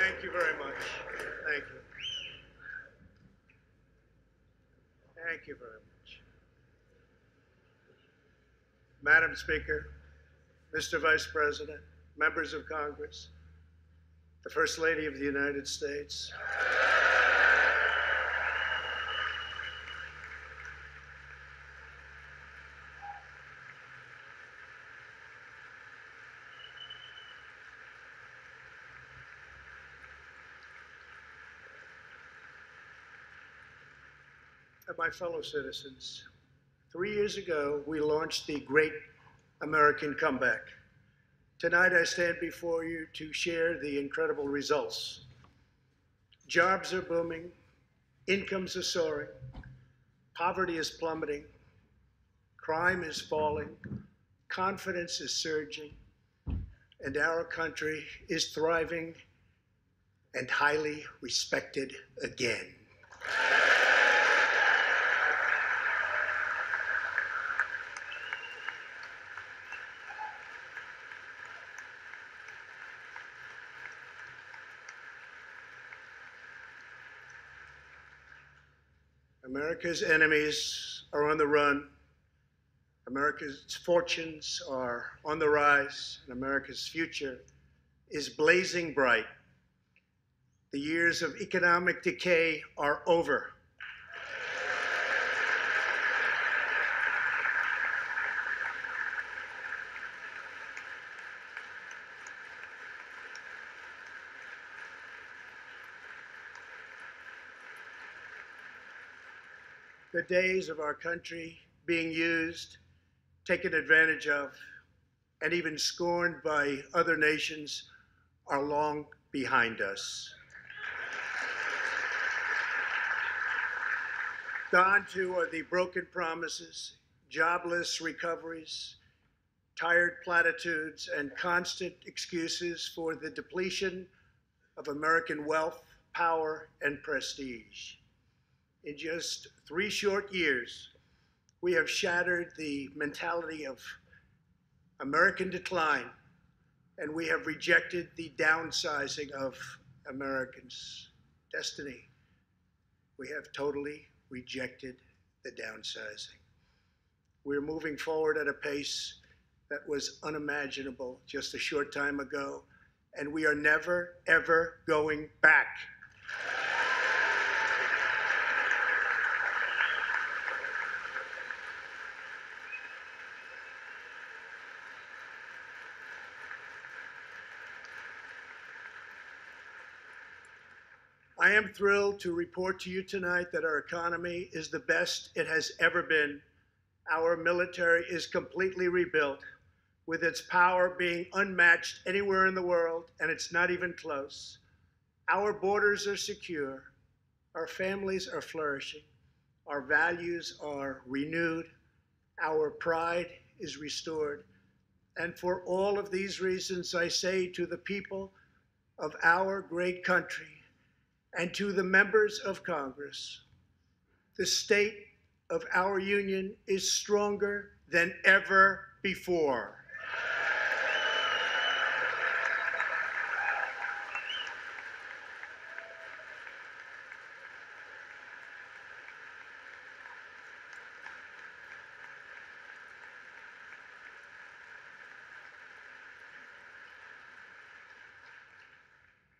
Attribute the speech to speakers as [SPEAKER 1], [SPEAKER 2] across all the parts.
[SPEAKER 1] Thank you very much. Thank you. Thank you very much. Madam Speaker, Mr. Vice President, members of Congress, the First Lady of the United States. And my fellow citizens, 3 years ago, we launched the Great American Comeback. Tonight, I stand before you to share the incredible results. Jobs are booming, incomes are soaring, poverty is plummeting, crime is falling, confidence is surging, and our country is thriving and highly respected again. America's enemies are on the run. America's fortunes are on the rise, and America's future is blazing bright. The years of economic decay are over. The days of our country being used, taken advantage of, and even scorned by other nations are long behind us. Gone too are the broken promises, jobless recoveries, tired platitudes, and constant excuses for the depletion of American wealth, power, and prestige. In just 3 short years, we have shattered the mentality of American decline, and we have rejected the downsizing of Americans' destiny. We have totally rejected the downsizing. We're moving forward at a pace that was unimaginable just a short time ago, and we are never, ever going back. I am thrilled to report to you tonight that our economy is the best it has ever been. Our military is completely rebuilt, with its power being unmatched anywhere in the world, and it's not even close. Our borders are secure. Our families are flourishing. Our values are renewed. Our pride is restored. And for all of these reasons, I say to the people of our great country, and to the members of Congress, the state of our union is stronger than ever before.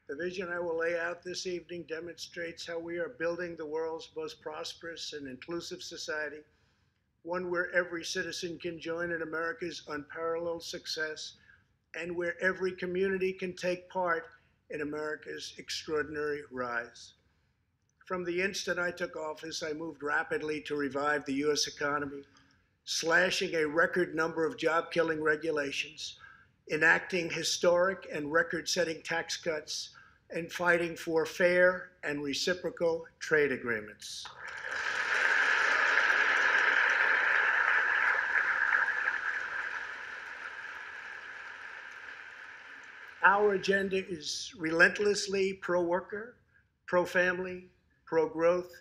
[SPEAKER 1] The vision I will lay out this evening demonstrates how we are building the world's most prosperous and inclusive society, one where every citizen can join in America's unparalleled success, and where every community can take part in America's extraordinary rise. From the instant I took office, I moved rapidly to revive the U.S. economy, slashing a record number of job-killing regulations, enacting historic and record-setting tax cuts, and fighting for fair and reciprocal trade agreements. Our agenda is relentlessly pro-worker, pro-family, pro-growth,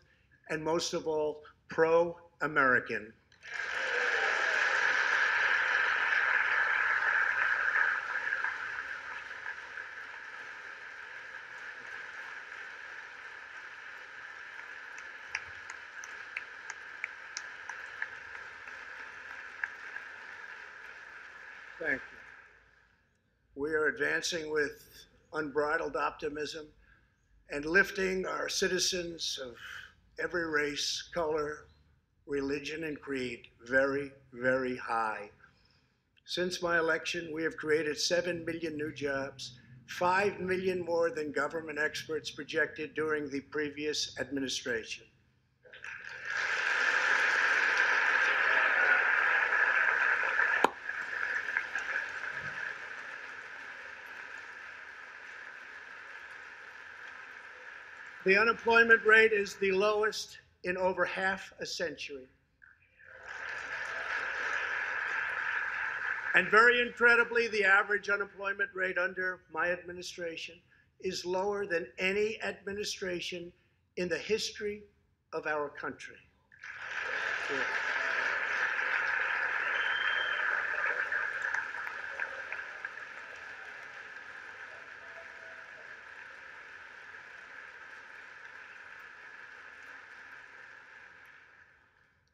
[SPEAKER 1] and most of all, pro-American. Thank you. We are advancing with unbridled optimism and lifting our citizens of every race, color, religion, and creed very, very high. Since my election, we have created 7 million new jobs, 5 million more than government experts projected during the previous administration. The unemployment rate is the lowest in over half a century. And very incredibly, the average unemployment rate under my administration is lower than any administration in the history of our country. Yeah.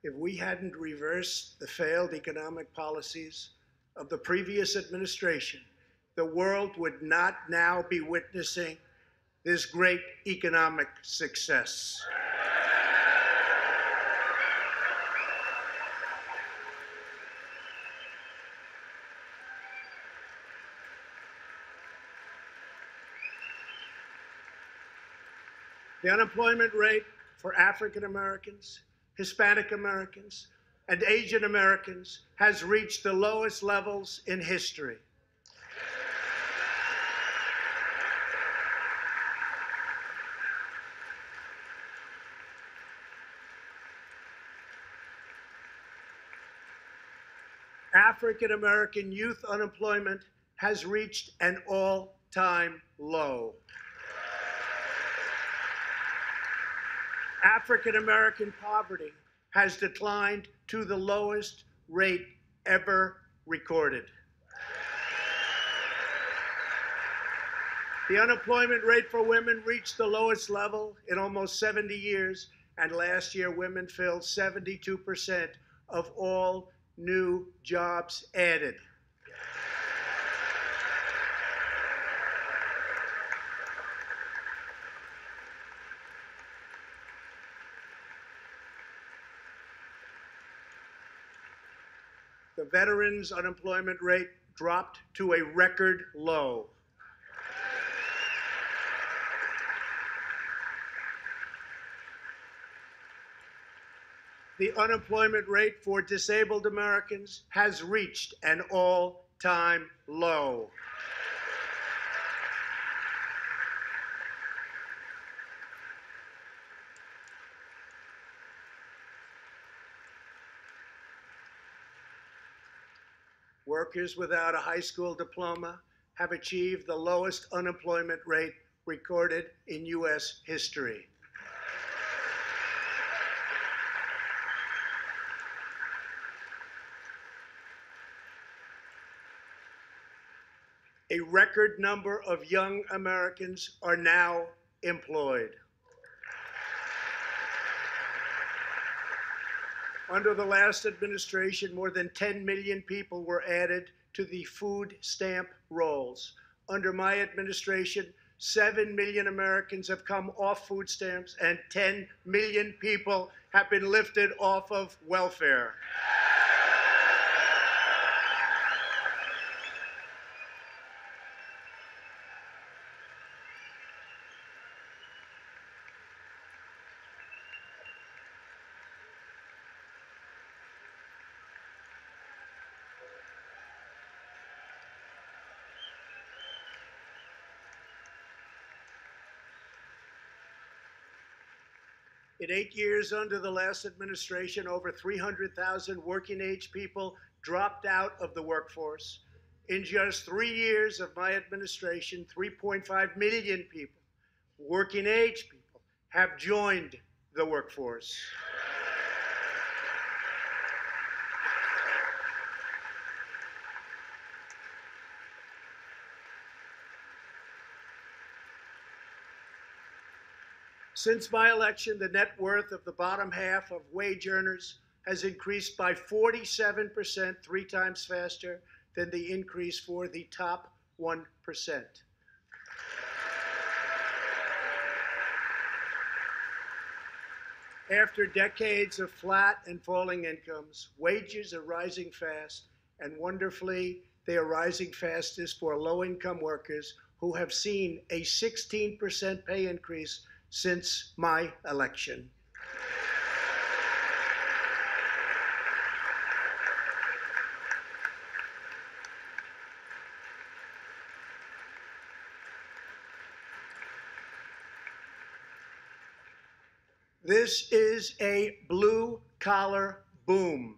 [SPEAKER 1] If we hadn't reversed the failed economic policies of the previous administration, the world would not now be witnessing this great economic success. The unemployment rate for African Americans, Hispanic Americans, and Asian Americans has reached the lowest levels in history. African American youth unemployment has reached an all-time low. African American poverty has declined to the lowest rate ever recorded. The unemployment rate for women reached the lowest level in almost 70 years, and last year women filled 72% of all new jobs added. The veterans' unemployment rate dropped to a record low. The unemployment rate for disabled Americans has reached an all-time low. Workers without a high school diploma have achieved the lowest unemployment rate recorded in U.S. history. A record number of young Americans are now employed. Under the last administration, more than 10 million people were added to the food stamp rolls. Under my administration, 7 million Americans have come off food stamps and 10 million people have been lifted off of welfare. In 8 years under the last administration, over 300,000 working-age people dropped out of the workforce. In just 3 years of my administration, 3.5 million people, working-age people, have joined the workforce. Since my election, the net worth of the bottom half of wage earners has increased by 47%, 3 times faster than the increase for the top 1%. After decades of flat and falling incomes, wages are rising fast, and wonderfully, they are rising fastest for low-income workers who have seen a 16% pay increase since my election. This is a blue-collar boom.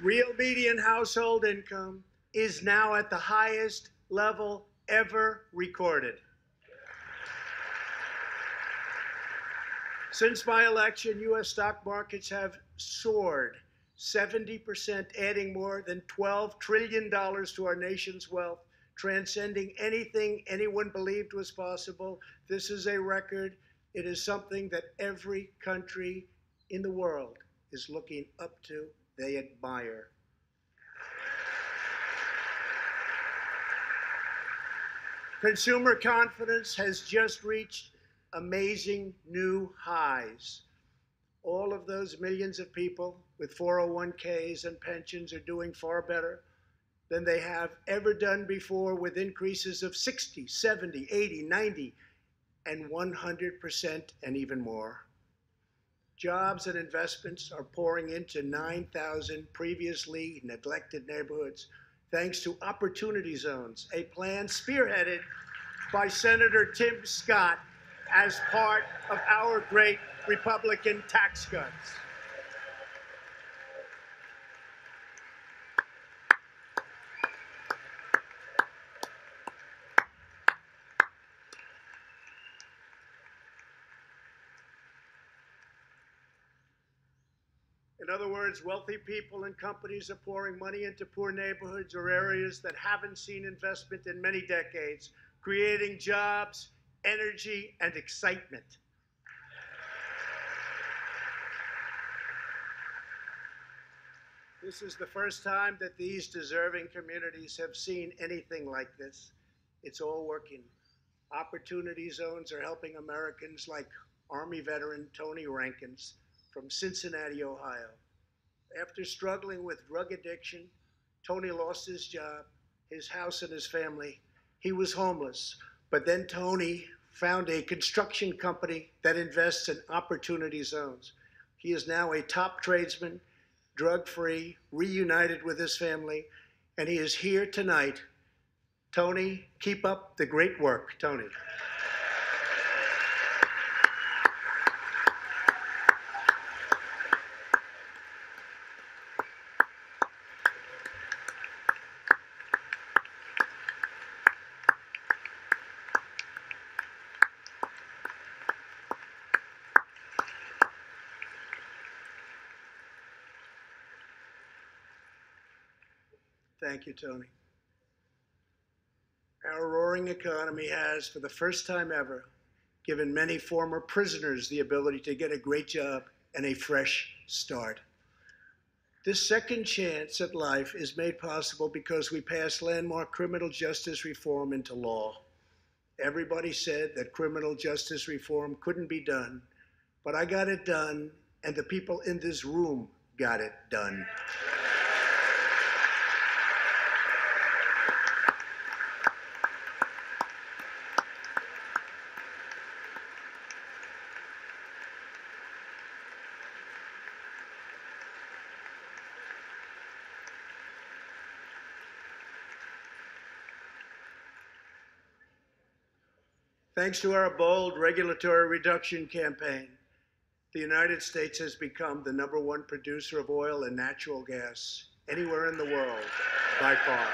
[SPEAKER 1] Real median household income is now at the highest level ever recorded. Since my election, U.S. stock markets have soared 70%, adding more than $12 trillion to our nation's wealth, transcending anything anyone believed was possible. This is a record. It is something that every country in the world is looking up to. They admire. Consumer confidence has just reached amazing new highs. All of those millions of people with 401ks and pensions are doing far better than they have ever done before, with increases of 60, 70, 80, 90, and 100% and even more. Jobs and investments are pouring into 9,000 previously neglected neighborhoods thanks to Opportunity Zones, a plan spearheaded by Senator Tim Scott as part of our great Republican tax cuts. In other words, wealthy people and companies are pouring money into poor neighborhoods or areas that haven't seen investment in many decades, creating jobs, energy, and excitement. This is the first time that these deserving communities have seen anything like this. It's all working. Opportunity Zones are helping Americans like Army veteran Tony Rankins from Cincinnati, Ohio. After struggling with drug addiction, Tony lost his job, his house, and his family. He was homeless, but then Tony found a construction company that invests in Opportunity Zones. He is now a top tradesman, drug-free, reunited with his family, and he is here tonight. Tony, keep up the great work, Tony. Thank you, Tony. Our roaring economy has, for the first time ever, given many former prisoners the ability to get a great job and a fresh start. This second chance at life is made possible because we passed landmark criminal justice reform into law. Everybody said that criminal justice reform couldn't be done, but I got it done, and the people in this room got it done. Thanks to our bold regulatory reduction campaign, the United States has become the #1 producer of oil and natural gas anywhere in the world, by far.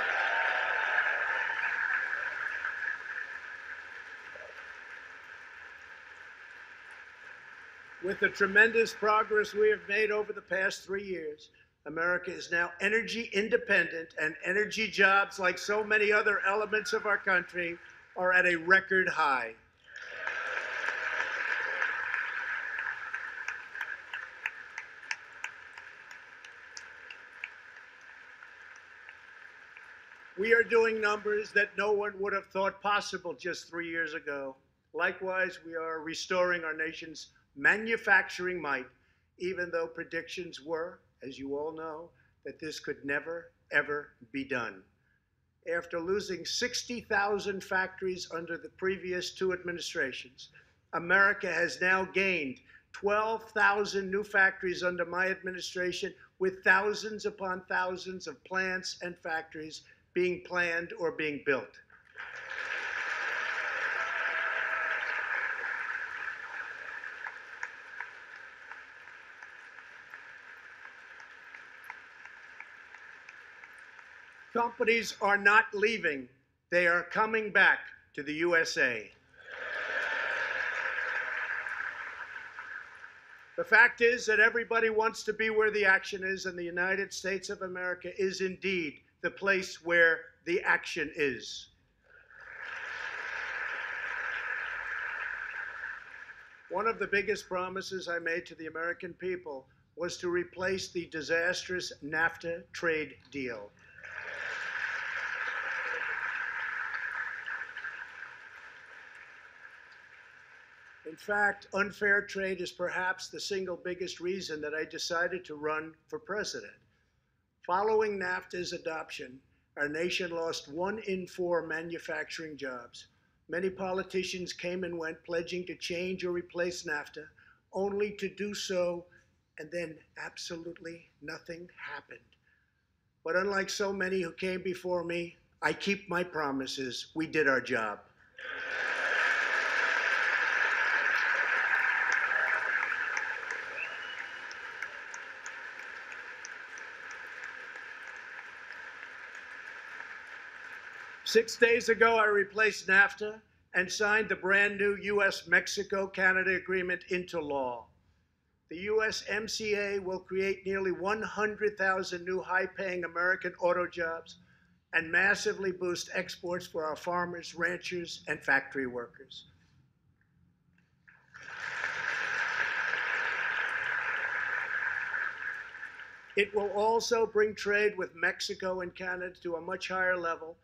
[SPEAKER 1] With the tremendous progress we have made over the past 3 years, America is now energy independent, and energy jobs, like so many other elements of our country, are at a record high. We are doing numbers that no one would have thought possible just 3 years ago. Likewise, we are restoring our nation's manufacturing might, even though predictions were, as you all know, that this could never, ever be done. After losing 60,000 factories under the previous two administrations, America has now gained 12,000 new factories under my administration, with thousands upon thousands of plants and factories being planned or being built. Companies are not leaving. They are coming back to the USA. The fact is that everybody wants to be where the action is, and the United States of America is indeed the place where the action is. One of the biggest promises I made to the American people was to replace the disastrous NAFTA trade deal. In fact, unfair trade is perhaps the single biggest reason that I decided to run for president. Following NAFTA's adoption, our nation lost 1 in 4 manufacturing jobs. Many politicians came and went, pledging to change or replace NAFTA, only to do so, and then absolutely nothing happened. But unlike so many who came before me, I keep my promises. We did our job. Six days ago, I replaced NAFTA and signed the brand new U.S.-Mexico-Canada agreement into law. The USMCA will create nearly 100,000 new high-paying American auto jobs and massively boost exports for our farmers, ranchers, and factory workers. It will also bring trade with Mexico and Canada to a much higher level,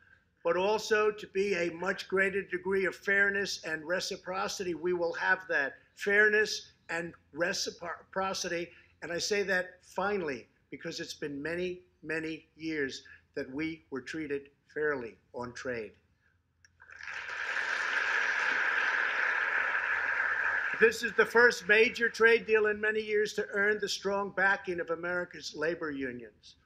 [SPEAKER 1] but also to be a much greater degree of fairness and reciprocity. We will have that fairness and reciprocity, and I say that finally because it's been many, many years that we were treated fairly on trade. This is the first major trade deal in many years to earn the strong backing of America's labor unions.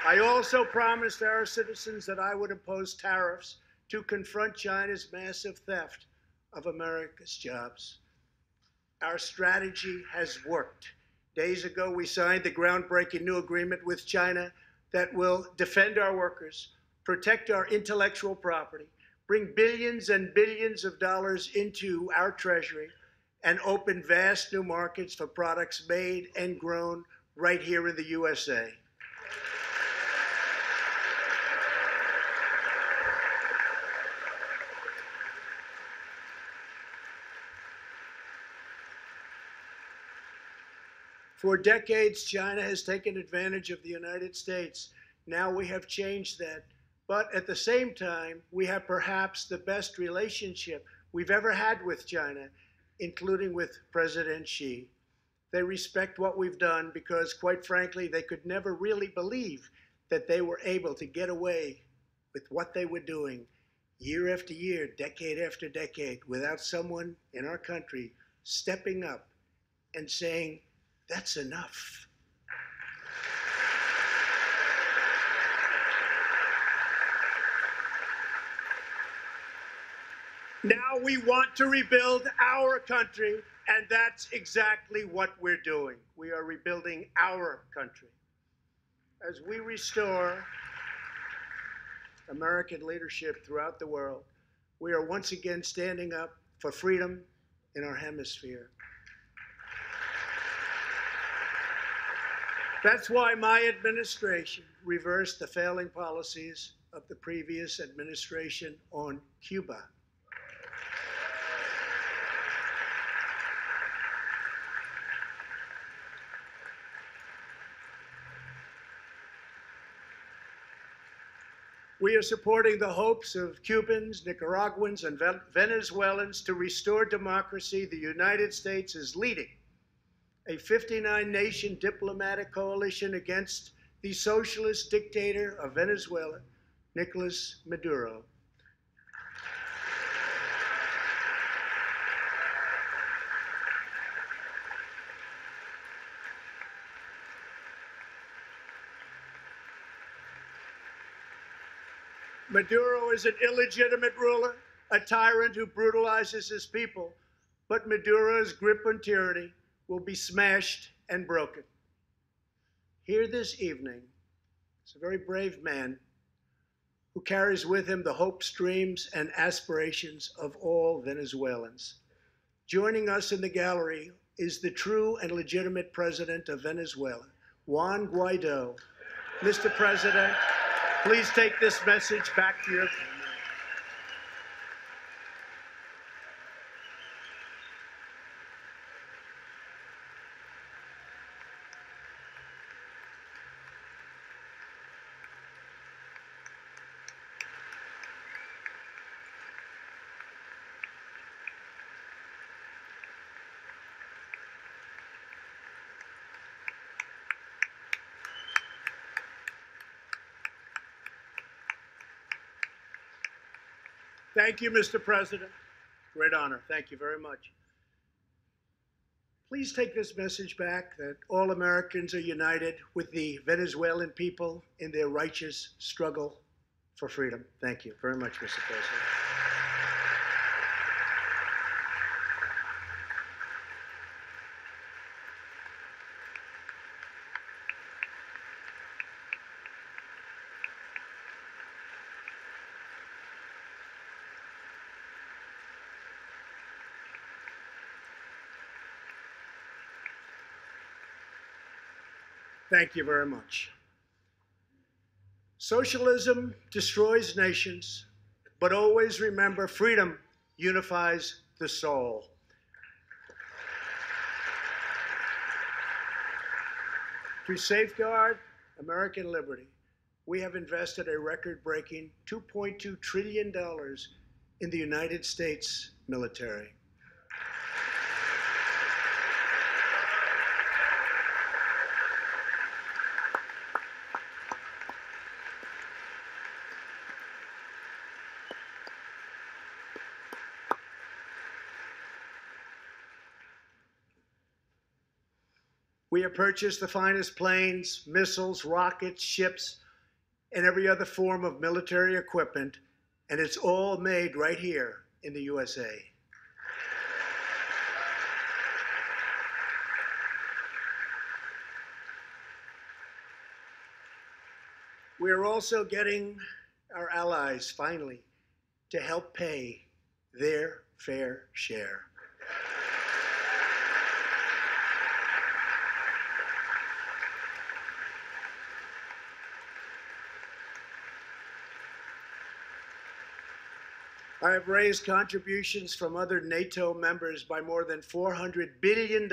[SPEAKER 1] I also promised our citizens that I would impose tariffs to confront China's massive theft of America's jobs. Our strategy has worked. Days ago, we signed the groundbreaking new agreement with China that will defend our workers, protect our intellectual property, bring billions and billions of dollars into our treasury, and open vast new markets for products made and grown right here in the USA. For decades, China has taken advantage of the United States. Now we have changed that. But at the same time, we have perhaps the best relationship we've ever had with China, including with President Xi. They respect what we've done because, quite frankly, they could never really believe that they were able to get away with what they were doing year after year, decade after decade, without someone in our country stepping up and saying, that's enough. Now we want to rebuild our country, and that's exactly what we're doing. We are rebuilding our country. As we restore American leadership throughout the world, we are once again standing up for freedom in our hemisphere. That's why my administration reversed the failing policies of the previous administration on Cuba. We are supporting the hopes of Cubans, Nicaraguans, and Venezuelans to restore democracy. The United States is leading a 59-nation diplomatic coalition against the socialist dictator of Venezuela, Nicolas Maduro. Maduro is an illegitimate ruler, a tyrant who brutalizes his people, but Maduro's grip on tyranny will be smashed and broken. Here this evening is a very brave man who carries with him the hopes, dreams, and aspirations of all Venezuelans. Joining us in the gallery is the true and legitimate president of Venezuela, Juan Guaido. Mr. President, please take this message back to your family. Thank you, Mr. President. Great honor. Thank you very much. Please take this message back that all Americans are united with the Venezuelan people in their righteous struggle for freedom. Thank you very much, Mr. President. Thank you very much. Socialism destroys nations, but always remember freedom unifies the soul. To safeguard American liberty, we have invested a record-breaking $2.2 trillion in the United States military. We have purchased the finest planes, missiles, rockets, ships, and every other form of military equipment, and it's all made right here in the USA. We are also getting our allies, finally, to help pay their fair share. I have raised contributions from other NATO members by more than $400 billion,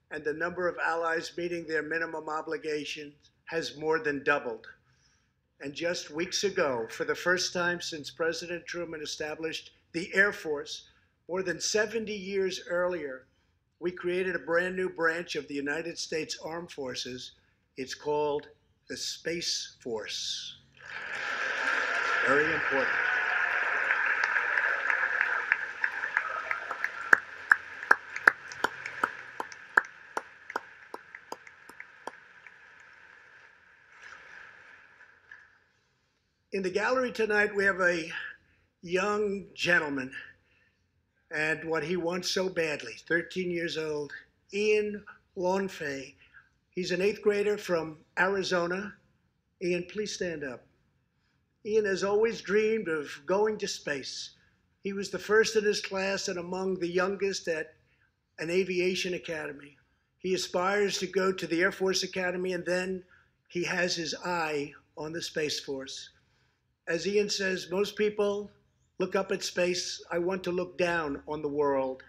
[SPEAKER 1] and the number of allies meeting their minimum obligations has more than doubled. And just weeks ago, for the first time since President Truman established the Air Force, more than 70 years earlier, we created a brand new branch of the United States Armed Forces. It's called the Space Force. Very important. In the gallery tonight, we have a young gentleman, and what he wants so badly, 13 years old, Ian Lawnfay. He's an 8th grader from Arizona. Ian, please stand up. Ian has always dreamed of going to space. He was the first in his class and among the youngest at an aviation academy. He aspires to go to the Air Force Academy, and then he has his eye on the Space Force. As Ian says, most people look up at space. I want to look down on the world.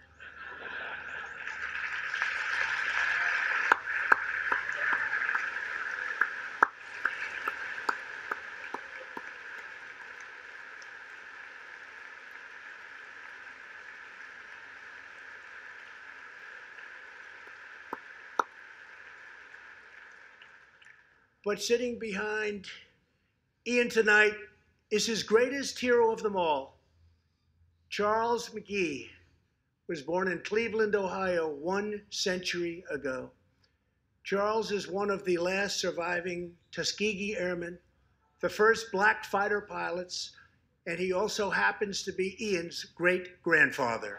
[SPEAKER 1] But sitting behind Ian tonight is his greatest hero of them all. Charles McGee was born in Cleveland, Ohio, 1 century ago. Charles is one of the last surviving Tuskegee Airmen, the first black fighter pilots, and he also happens to be Ian's great-grandfather.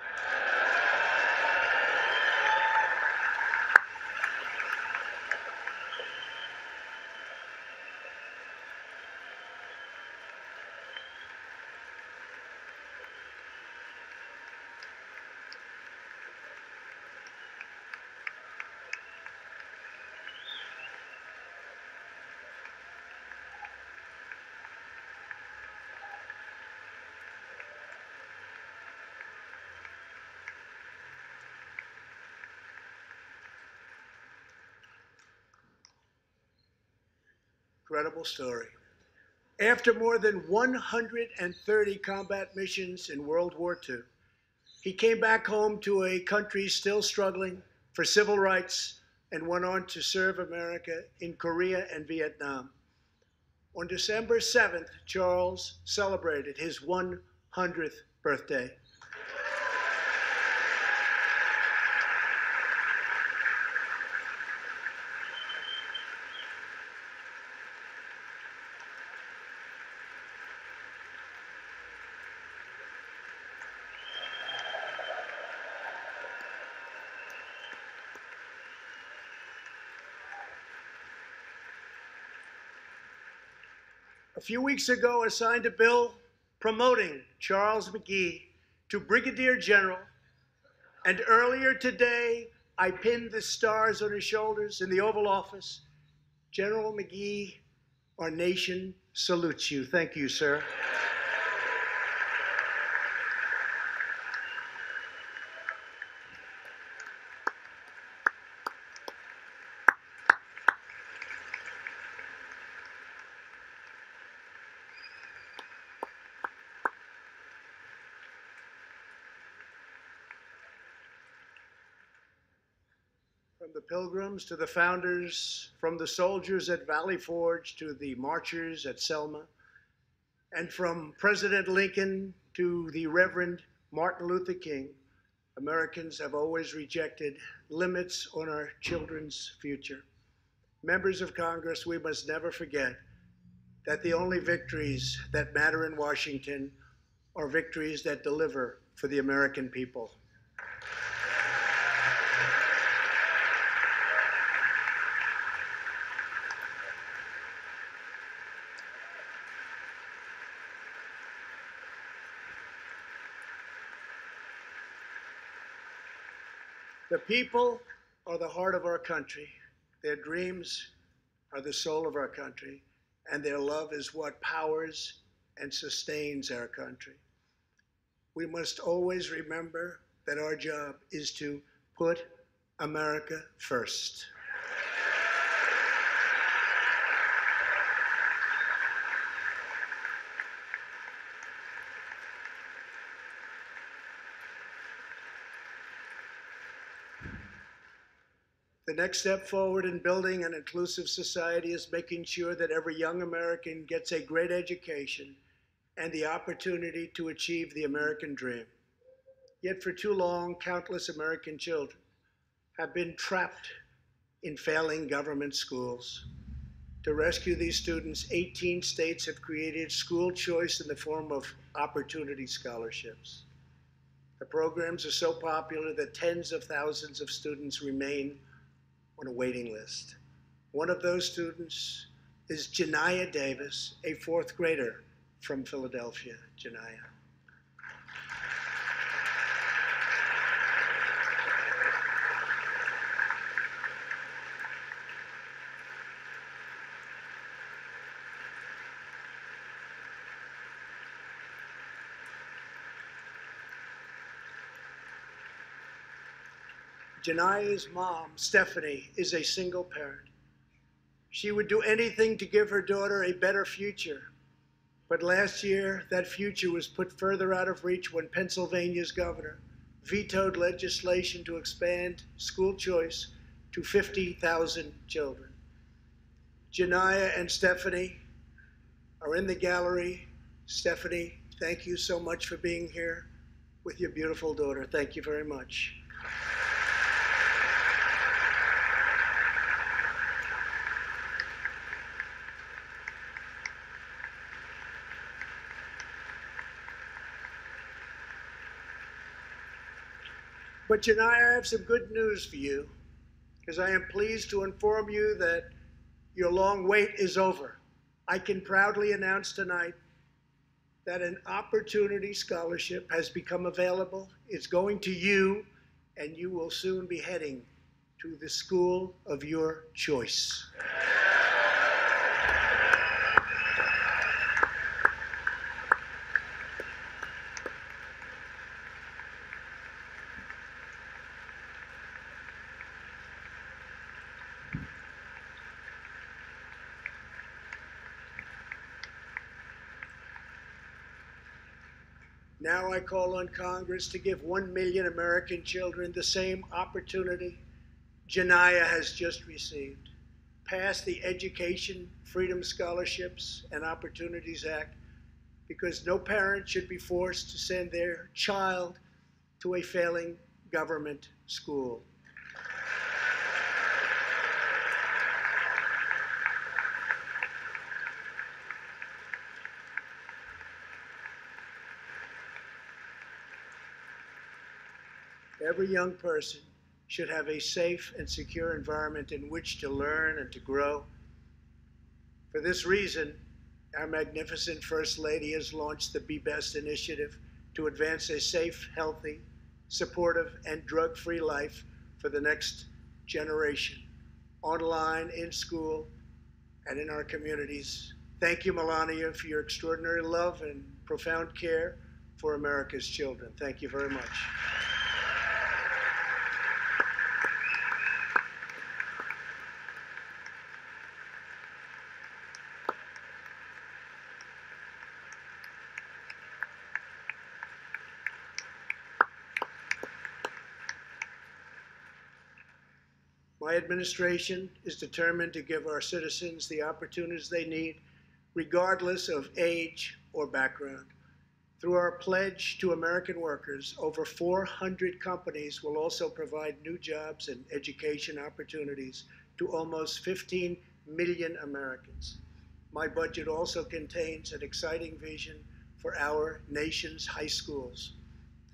[SPEAKER 1] Incredible story. After more than 130 combat missions in World War II, he came back home to a country still struggling for civil rights and went on to serve America in Korea and Vietnam. On December 7th, Charles celebrated his 100th birthday. A few weeks ago, I signed a bill promoting Charles McGee to Brigadier General, and earlier today, I pinned the stars on his shoulders in the Oval Office. General McGee, our nation salutes you. Thank you, sir. From the Pilgrims to the founders, from the soldiers at Valley Forge to the marchers at Selma, and from President Lincoln to the Reverend Martin Luther King, Americans have always rejected limits on our children's future. Members of Congress, we must never forget that the only victories that matter in Washington are victories that deliver for the American people. The people are the heart of our country. Their dreams are the soul of our country, and their love is what powers and sustains our country. We must always remember that our job is to put America first. The next step forward in building an inclusive society is making sure that every young American gets a great education and the opportunity to achieve the American dream. Yet for too long, countless American children have been trapped in failing government schools. To rescue these students, 18 states have created school choice in the form of opportunity scholarships. The programs are so popular that tens of thousands of students remain on a waiting list. One of those students is Janiyah Davis, a 4th grader from Philadelphia. Janiyah. Janaya's mom, Stephanie, is a single parent. She would do anything to give her daughter a better future. But last year, that future was put further out of reach when Pennsylvania's governor vetoed legislation to expand school choice to 50,000 children. Janaya and Stephanie are in the gallery. Stephanie, thank you so much for being here with your beautiful daughter. Thank you very much. But Janaya, I have some good news for you, because I am pleased to inform you that your long wait is over. I can proudly announce tonight that an opportunity scholarship has become available. It's going to you, and you will soon be heading to the school of your choice. Now I call on Congress to give 1 million American children the same opportunity Janaya has just received. Pass the Education Freedom Scholarships and Opportunities Act, because no parent should be forced to send their child to a failing government school. Every young person should have a safe and secure environment in which to learn and to grow. For this reason, our magnificent First Lady has launched the Be Best initiative to advance a safe, healthy, supportive, and drug-free life for the next generation, online, in school, and in our communities. Thank you, Melania, for your extraordinary love and profound care for America's children. Thank you very much. My administration is determined to give our citizens the opportunities they need, regardless of age or background. Through our pledge to American workers, over 400 companies will also provide new jobs and education opportunities to almost 15 million Americans. My budget also contains an exciting vision for our nation's high schools.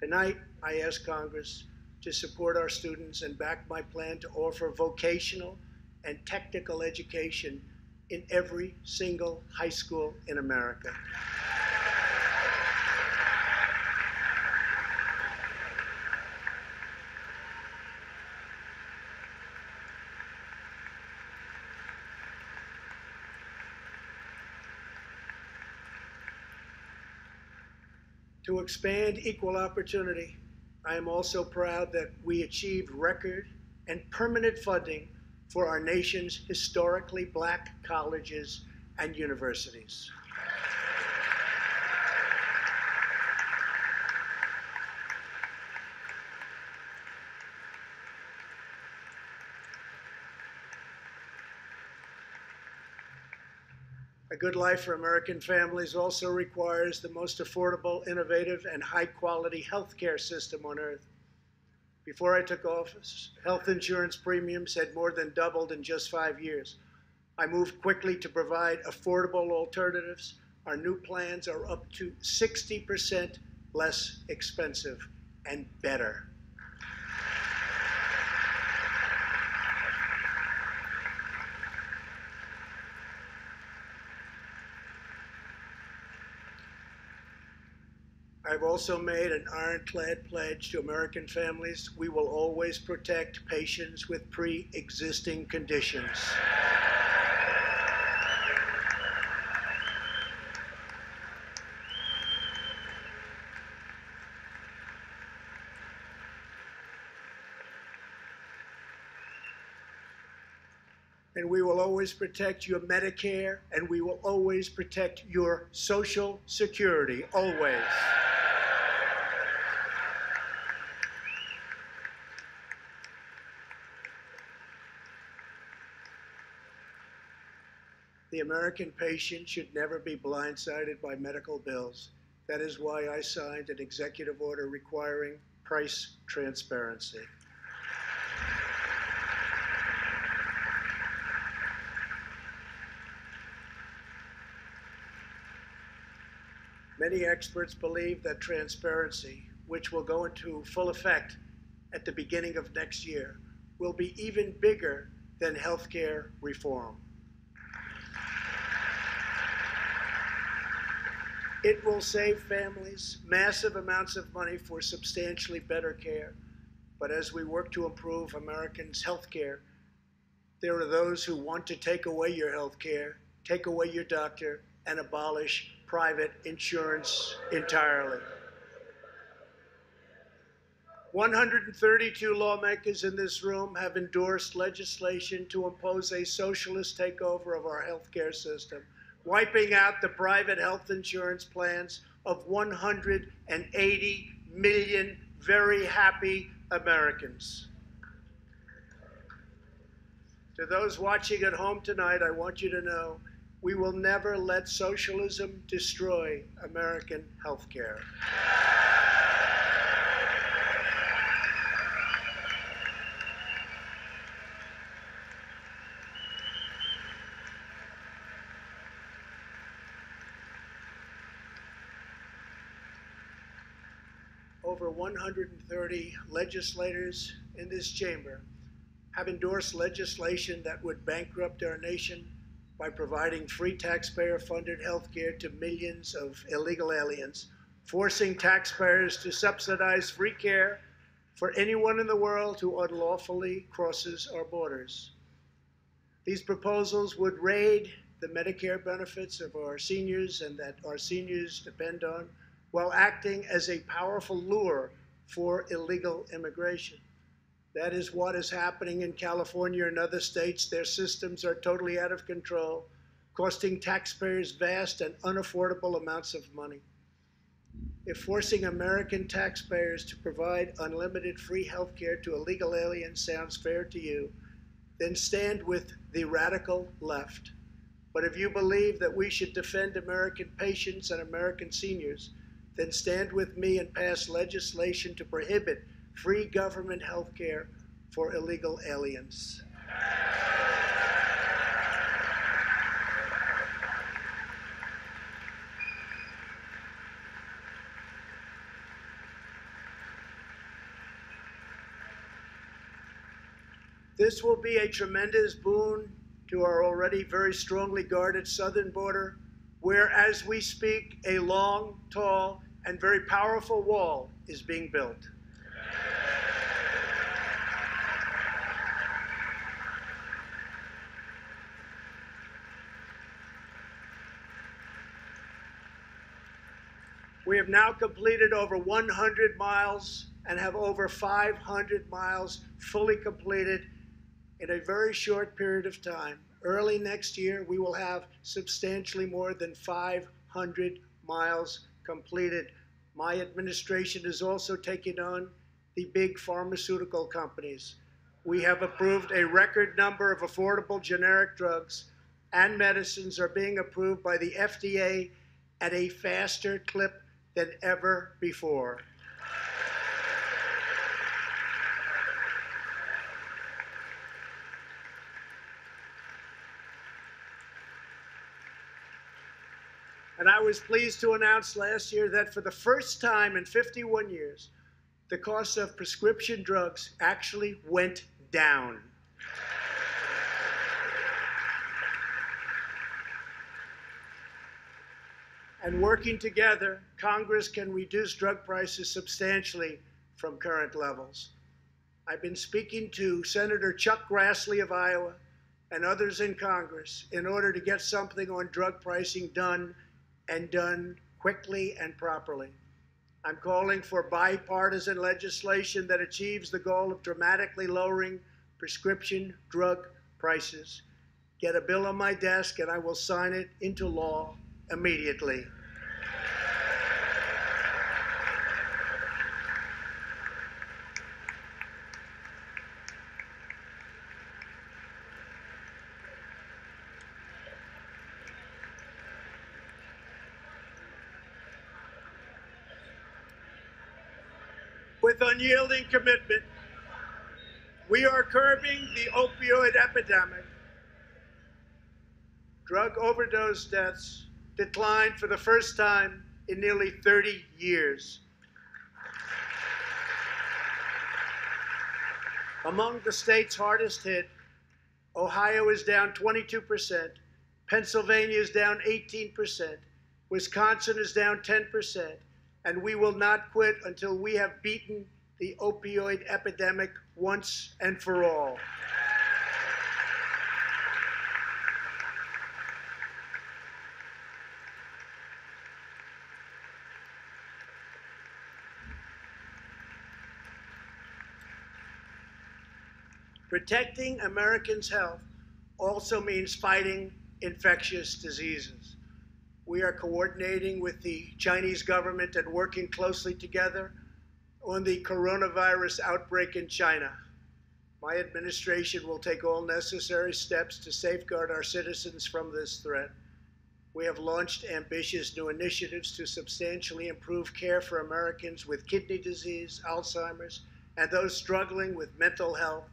[SPEAKER 1] Tonight, I ask Congress to support our students and back my plan to offer vocational and technical education in every single high school in America. To expand equal opportunity, I am also proud that we achieved record and permanent funding for our nation's historically Black colleges and universities. A good life for American families also requires the most affordable, innovative, and high-quality healthcare system on earth. Before I took office, health insurance premiums had more than doubled in just 5 years. I moved quickly to provide affordable alternatives. Our new plans are up to 60% less expensive and better. I've also made an ironclad pledge to American families. We will always protect patients with pre-existing conditions. and we will always protect your Medicare, and we will always protect your Social Security, always. The American patient should never be blindsided by medical bills. That is why I signed an executive order requiring price transparency. Many experts believe that transparency, which will go into full effect at the beginning of next year, will be even bigger than healthcare reform. It will save families massive amounts of money for substantially better care. But as we work to improve Americans' health care, there are those who want to take away your health care, take away your doctor, and abolish private insurance entirely. 132 lawmakers in this room have endorsed legislation to impose a socialist takeover of our health care system, wiping out the private health insurance plans of 180 million very happy Americans. To those watching at home tonight, I want you to know we will never let socialism destroy American health care. Over 130 legislators in this chamber have endorsed legislation that would bankrupt our nation by providing free taxpayer-funded health care to millions of illegal aliens, forcing taxpayers to subsidize free care for anyone in the world who unlawfully crosses our borders. These proposals would raid the Medicare benefits of our seniors and that our seniors depend on, while acting as a powerful lure for illegal immigration. That is what is happening in California and other states. Their systems are totally out of control, costing taxpayers vast and unaffordable amounts of money. If forcing American taxpayers to provide unlimited free health care to illegal aliens sounds fair to you, then stand with the radical left. But if you believe that we should defend American patients and American seniors, then stand with me and pass legislation to prohibit free government health care for illegal aliens. This will be a tremendous boon to our already very strongly guarded southern border, where, as we speak, a long, tall, and very powerful wall is being built. We have now completed over 100 miles and have over 500 miles fully completed in a very short period of time. Early next year, we will have substantially more than 500 miles completed. My administration is also taking on the big pharmaceutical companies. We have approved a record number of affordable generic drugs, and medicines are being approved by the FDA at a faster clip than ever before. And I was pleased to announce last year that for the first time in 51 years, the cost of prescription drugs actually went down. And working together, Congress can reduce drug prices substantially from current levels. I've been speaking to Senator Chuck Grassley of Iowa and others in Congress in order to get something on drug pricing done, and done quickly and properly. I'm calling for bipartisan legislation that achieves the goal of dramatically lowering prescription drug prices. get a bill on my desk and I will sign it into law immediately. With unyielding commitment, we are curbing the opioid epidemic. Drug overdose deaths declined for the first time in nearly 30 years. Among the states hardest hit, Ohio is down 22%, Pennsylvania is down 18%, Wisconsin is down 10%, and we will not quit until we have beaten the opioid epidemic once and for all. Protecting Americans' health also means fighting infectious diseases. We are coordinating with the Chinese government and working closely together on the coronavirus outbreak in China. My administration will take all necessary steps to safeguard our citizens from this threat. We have launched ambitious new initiatives to substantially improve care for Americans with kidney disease, Alzheimer's, and those struggling with mental health.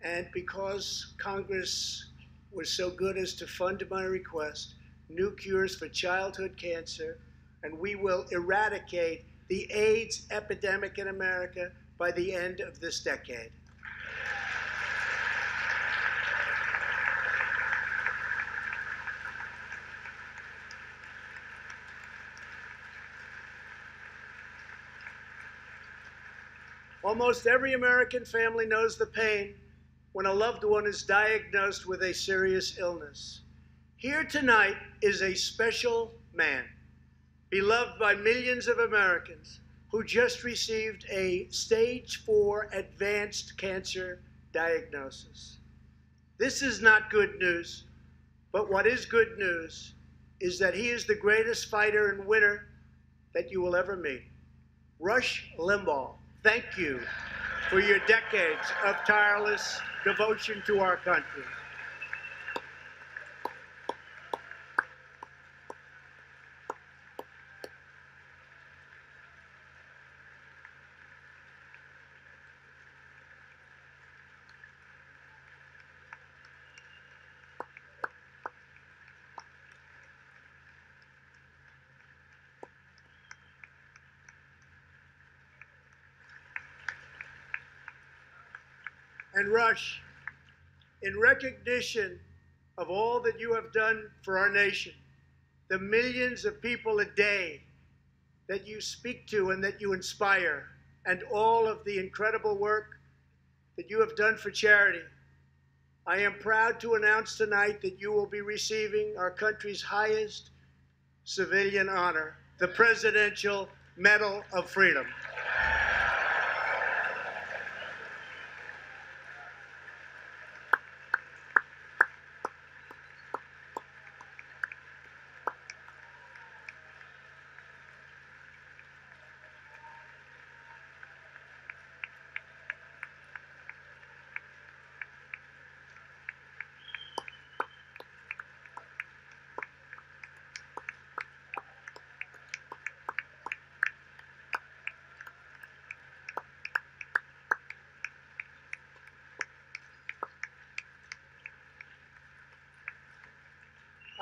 [SPEAKER 1] And because Congress was so good as to fund my request, new cures for childhood cancer, and we will eradicate the AIDS epidemic in America by the end of this decade. Almost every American family knows the pain when a loved one is diagnosed with a serious illness. Here tonight is a special man, beloved by millions of Americans, who just received a stage 4 advanced cancer diagnosis. This is not good news, but what is good news is that he is the greatest fighter and winner that you will ever meet. Rush Limbaugh, thank you for your decades of tireless devotion to our country. And Rush, in recognition of all that you have done for our nation, the millions of people a day that you speak to and that you inspire, and all of the incredible work that you have done for charity, I am proud to announce tonight that you will be receiving our country's highest civilian honor, the Presidential Medal of Freedom.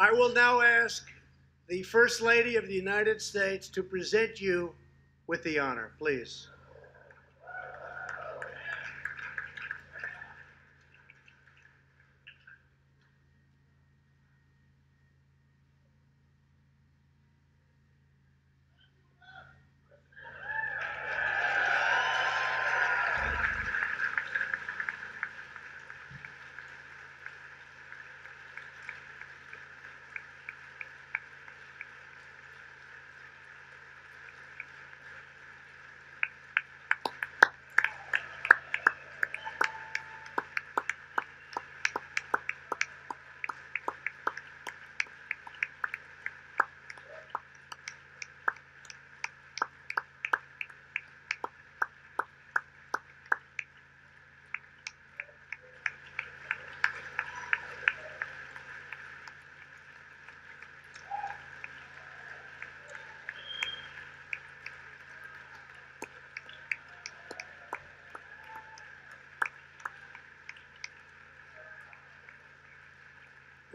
[SPEAKER 1] I will now ask the First Lady of the United States to present you with the honor, please.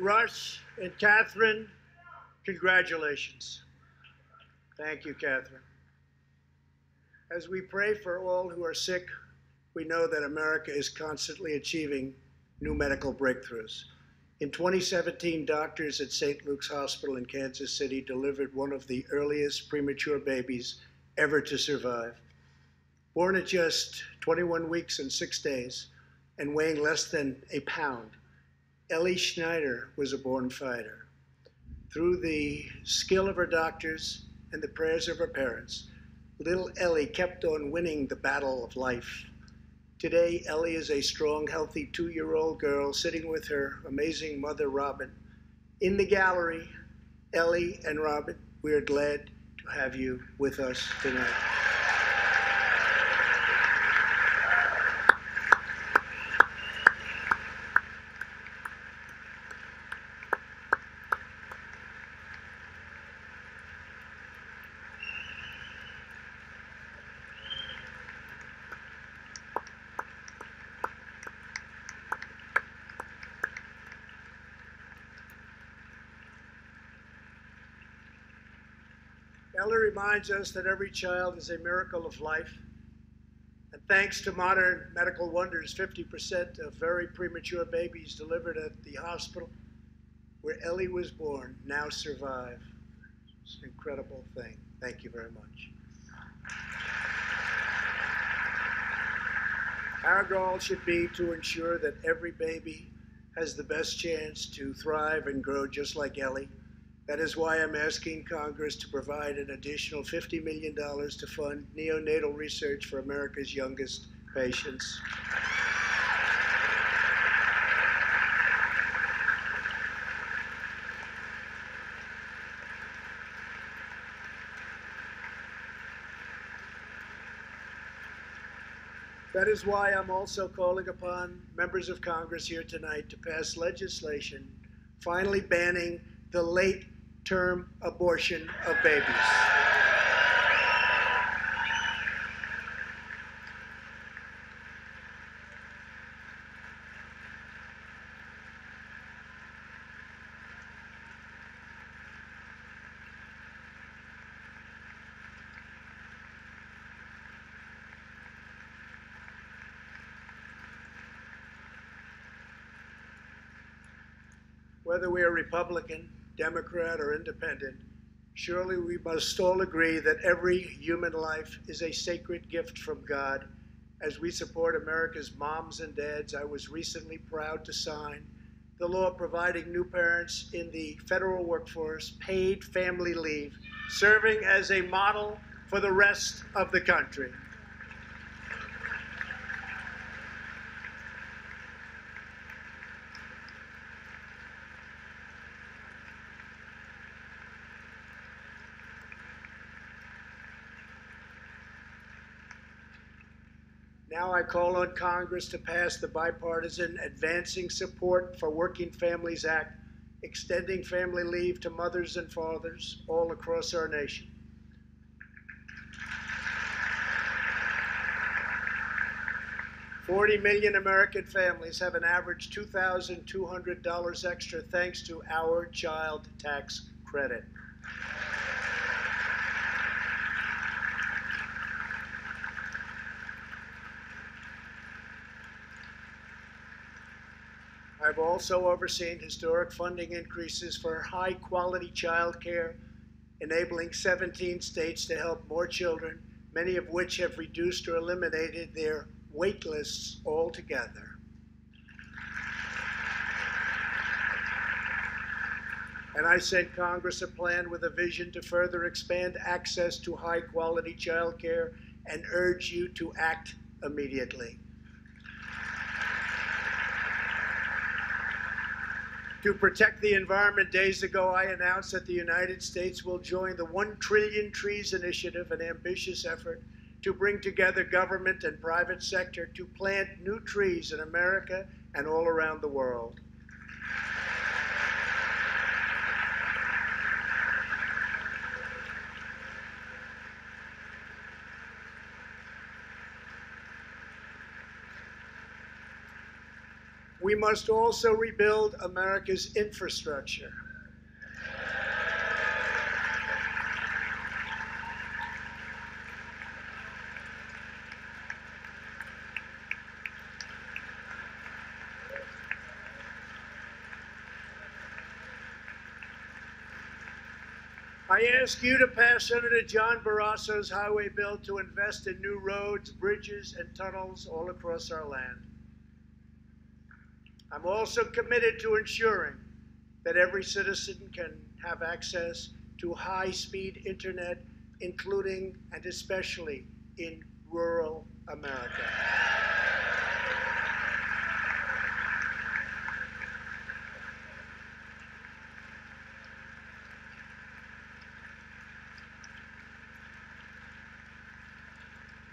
[SPEAKER 1] Rush and Catherine, congratulations. Thank you, Catherine. As we pray for all who are sick, we know that America is constantly achieving new medical breakthroughs. In 2017, doctors at St. Luke's Hospital in Kansas City delivered one of the earliest premature babies ever to survive. Born at just 21 weeks and 6 days and weighing less than a pound, Ellie Schneider was a born fighter. Through the skill of her doctors and the prayers of her parents, little Ellie kept on winning the battle of life. Today, Ellie is a strong, healthy 2-year-old girl sitting with her amazing mother, Robin. In the gallery, Ellie and Robin, we are glad to have you with us tonight. Ellie reminds us that every child is a miracle of life. And thanks to modern medical wonders, 50% of very premature babies delivered at the hospital where Ellie was born now survive. It's an incredible thing. Thank you very much. Our goal should be to ensure that every baby has the best chance to thrive and grow just like Ellie. That is why I'm asking Congress to provide an additional $50 million to fund neonatal research for America's youngest patients. That is why I'm also calling upon members of Congress here tonight to pass legislation finally banning the late-term abortion of babies. Whether we are Republican, Democrat, or Independent, surely we must all agree that every human life is a sacred gift from God. As we support America's moms and dads, I was recently proud to sign the law providing new parents in the federal workforce paid family leave, serving as a model for the rest of the country. Now I call on Congress to pass the bipartisan Advancing Support for Working Families Act, extending family leave to mothers and fathers all across our nation. $40 million American families have an average $2,200 extra thanks to our child tax credit. I've also overseen historic funding increases for high-quality child care, enabling 17 states to help more children, many of which have reduced or eliminated their wait lists altogether. And I sent Congress a plan with a vision to further expand access to high-quality child care and urge you to act immediately. To protect the environment, days ago I announced that the United States will join the 1 Trillion Trees Initiative, an ambitious effort to bring together government and private sector to plant new trees in America and all around the world. We must also rebuild America's infrastructure. I ask you to pass Senator John Barrasso's highway bill to invest in new roads, bridges, and tunnels all across our land. I'm also committed to ensuring that every citizen can have access to high-speed internet, including and especially in rural America.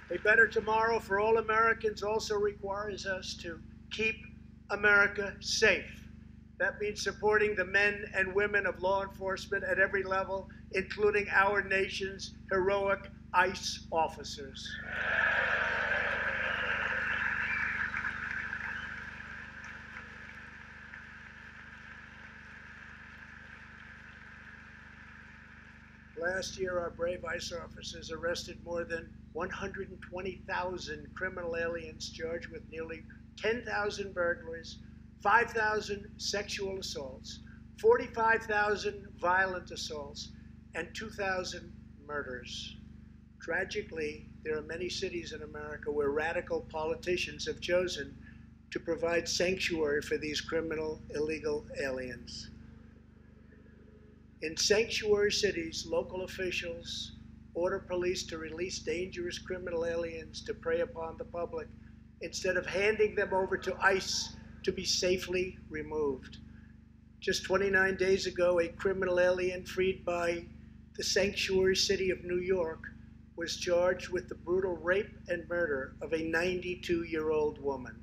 [SPEAKER 1] A better tomorrow for all Americans also requires us to keep America safe. That means supporting the men and women of law enforcement at every level, including our nation's heroic ICE officers. Last year, our brave ICE officers arrested more than 120,000 criminal aliens charged with nearly 10,000 burglaries, 5,000 sexual assaults, 45,000 violent assaults, and 2,000 murders. Tragically, there are many cities in America where radical politicians have chosen to provide sanctuary for these criminal illegal aliens. In sanctuary cities, local officials order police to release dangerous criminal aliens to prey upon the public instead of handing them over to ICE to be safely removed. Just 29 days ago, a criminal alien freed by the sanctuary city of New York was charged with the brutal rape and murder of a 92-year-old woman.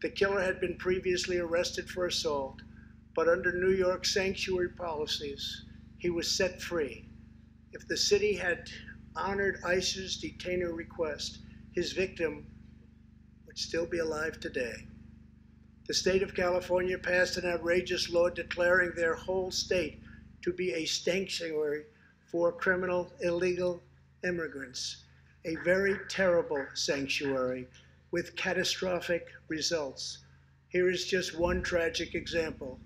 [SPEAKER 1] The killer had been previously arrested for assault, but under New York sanctuary policies, he was set free. If the city had honored ICE's detainer request, his victim would still be alive today. The state of California passed an outrageous law declaring their whole state to be a sanctuary for criminal illegal immigrants, a very terrible sanctuary with catastrophic results. Here is just one tragic example.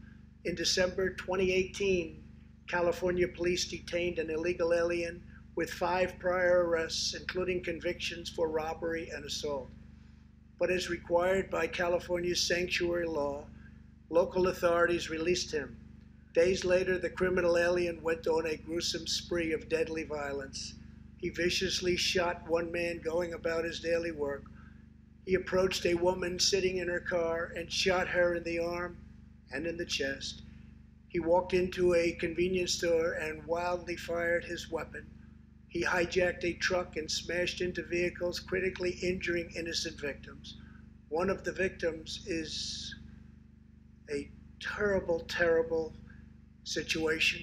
[SPEAKER 1] In December 2018, California police detained an illegal alien with 5 prior arrests, including convictions for robbery and assault. But as required by California's sanctuary law, local authorities released him. Days later, the criminal alien went on a gruesome spree of deadly violence. He viciously shot one man going about his daily work. He approached a woman sitting in her car and shot her in the arm and in the chest. He walked into a convenience store and wildly fired his weapon. He hijacked a truck and smashed into vehicles, critically injuring innocent victims. One of the victims is a terrible, terrible situation.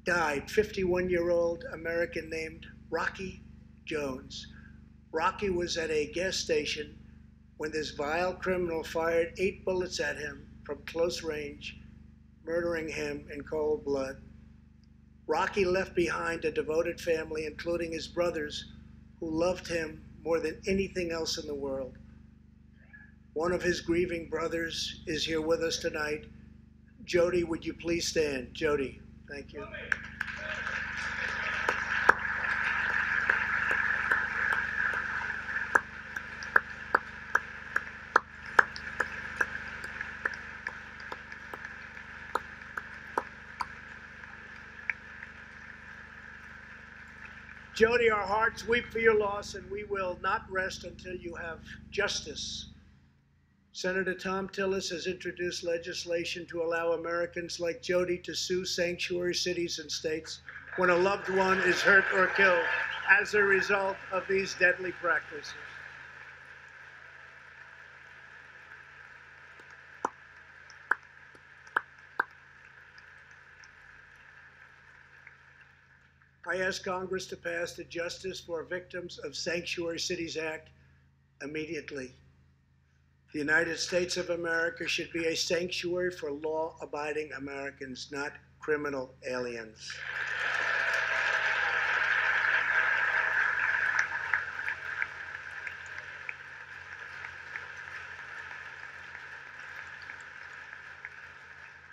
[SPEAKER 1] Died, 51-year-old American named Rocky Jones. Rocky was at a gas station when this vile criminal fired 8 bullets at him from close range, murdering him in cold blood. Rocky left behind a devoted family, including his brothers, who loved him more than anything else in the world. One of his grieving brothers is here with us tonight. Jody, would you please stand? Jody, thank you. Jody, our hearts weep for your loss, and we will not rest until you have justice. Senator Tom Tillis has introduced legislation to allow Americans like Jody to sue sanctuary cities and states when a loved one is hurt or killed as a result of these deadly practices. I ask Congress to pass the Justice for Victims of Sanctuary Cities Act immediately. The United States of America should be a sanctuary for law-abiding Americans, not criminal aliens.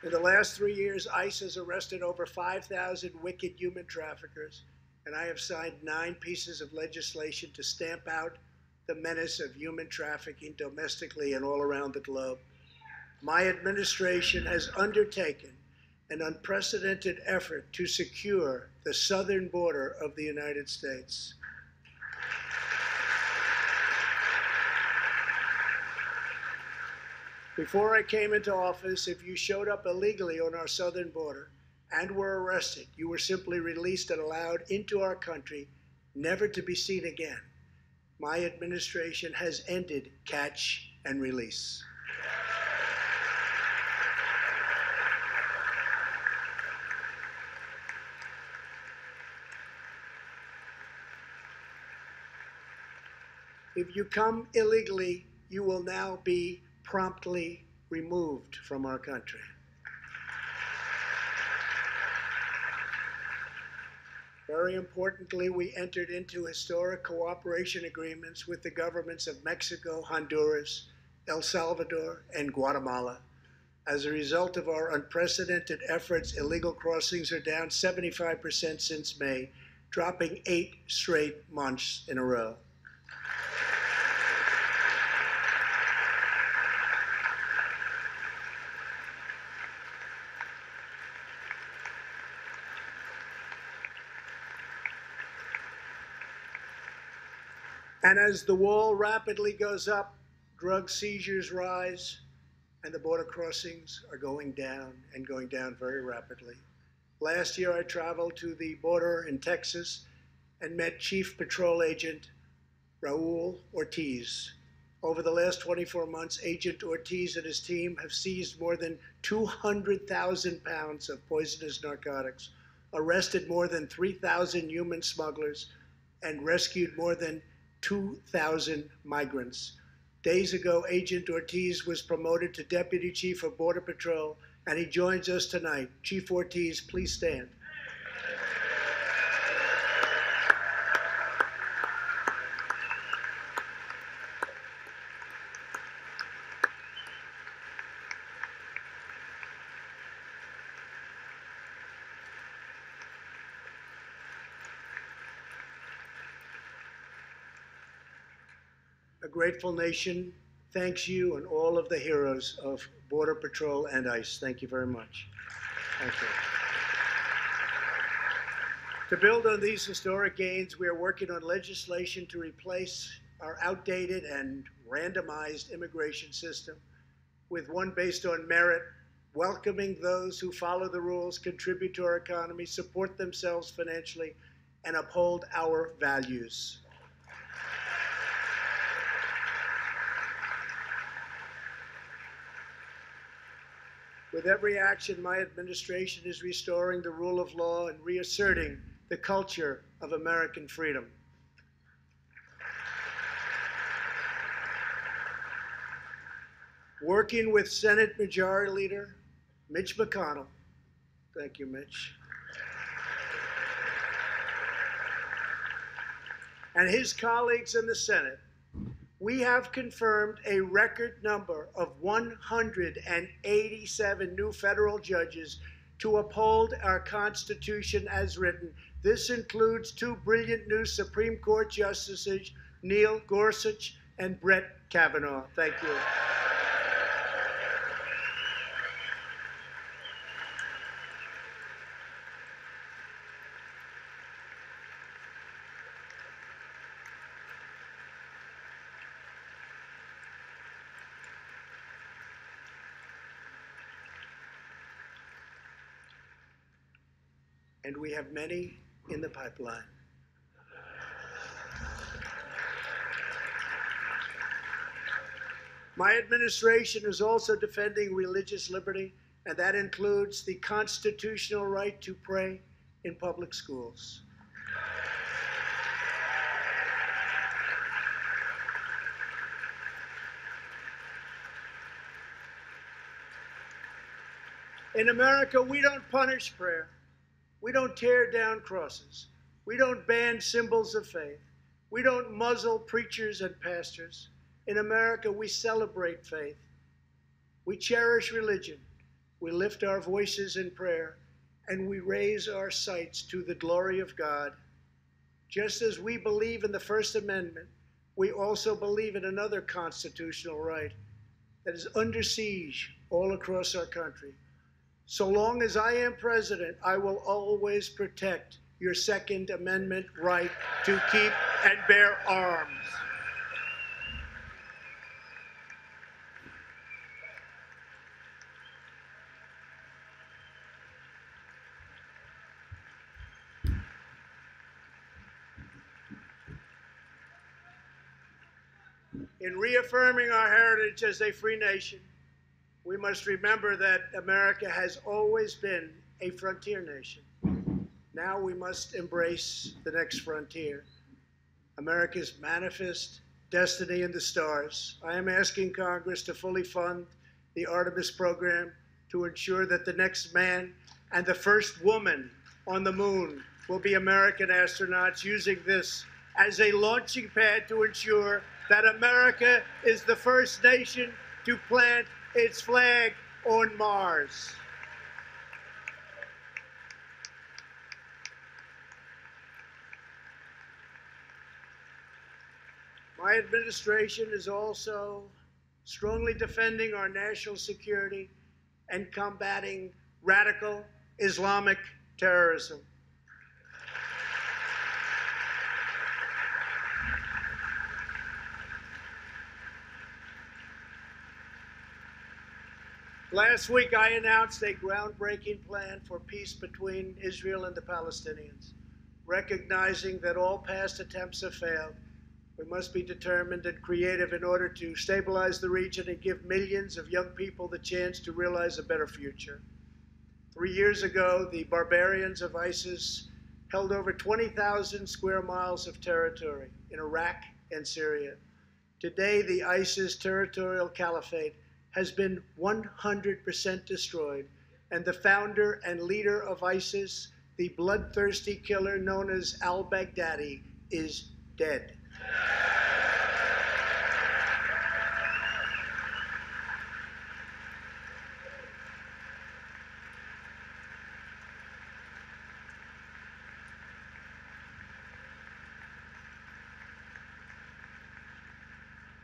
[SPEAKER 1] In the last 3 years, ICE has arrested over 5,000 wicked human traffickers, and I have signed 9 pieces of legislation to stamp out the menace of human trafficking domestically and all around the globe. My administration has undertaken an unprecedented effort to secure the southern border of the United States. Before I came into office, if you showed up illegally on our southern border and were arrested, you were simply released and allowed into our country, never to be seen again. My administration has ended catch and release. If you come illegally, you will now be promptly removed from our country. Very importantly, we entered into historic cooperation agreements with the governments of Mexico, Honduras, El Salvador, and Guatemala. As a result of our unprecedented efforts, illegal crossings are down 75% since May, dropping 8 straight months in a row. And as the wall rapidly goes up, drug seizures rise, and the border crossings are going down and going down very rapidly. Last year, I traveled to the border in Texas and met Chief Patrol Agent Raul Ortiz. Over the last 24 months, Agent Ortiz and his team have seized more than 200,000 pounds of poisonous narcotics, arrested more than 3,000 human smugglers, and rescued more than 2,000 migrants. Days ago, Agent Ortiz was promoted to Deputy Chief of Border Patrol, and he joins us tonight. Chief Ortiz, please stand. A grateful nation thanks you and all of the heroes of Border Patrol and ICE. Thank you very much. Thank you. To build on these historic gains, we are working on legislation to replace our outdated and randomized immigration system with one based on merit, welcoming those who follow the rules, contribute to our economy, support themselves financially, and uphold our values. With every action, my administration is restoring the rule of law and reasserting the culture of American freedom. Working with Senate Majority Leader Mitch McConnell, thank you, Mitch, and his colleagues in the Senate, we have confirmed a record number of 187 new federal judges to uphold our Constitution as written. This includes 2 brilliant new Supreme Court justices, Neil Gorsuch and Brett Kavanaugh. Thank you. And we have many in the pipeline. My administration is also defending religious liberty, and that includes the constitutional right to pray in public schools. In America, we don't punish prayer. We don't tear down crosses. We don't ban symbols of faith. We don't muzzle preachers and pastors. In America, we celebrate faith. We cherish religion. We lift our voices in prayer, and we raise our sights to the glory of God. Just as we believe in the First Amendment, we also believe in another constitutional right that is under siege all across our country. So long as I am president, I will always protect your Second Amendment right to keep and bear arms. In reaffirming our heritage as a free nation, we must remember that America has always been a frontier nation. Now we must embrace the next frontier, America's manifest destiny in the stars. I am asking Congress to fully fund the Artemis program to ensure that the next man and the first woman on the moon will be American astronauts, using this as a launching pad to ensure that America is the first nation to plant its flag on Mars. My administration is also strongly defending our national security and combating radical Islamic terrorism. Last week, I announced a groundbreaking plan for peace between Israel and the Palestinians. Recognizing that all past attempts have failed, we must be determined and creative in order to stabilize the region and give millions of young people the chance to realize a better future. 3 years ago, the barbarians of ISIS held over 20,000 square miles of territory in Iraq and Syria. Today, the ISIS territorial caliphate has been 100% destroyed, and the founder and leader of ISIS, the bloodthirsty killer known as al-Baghdadi, is dead.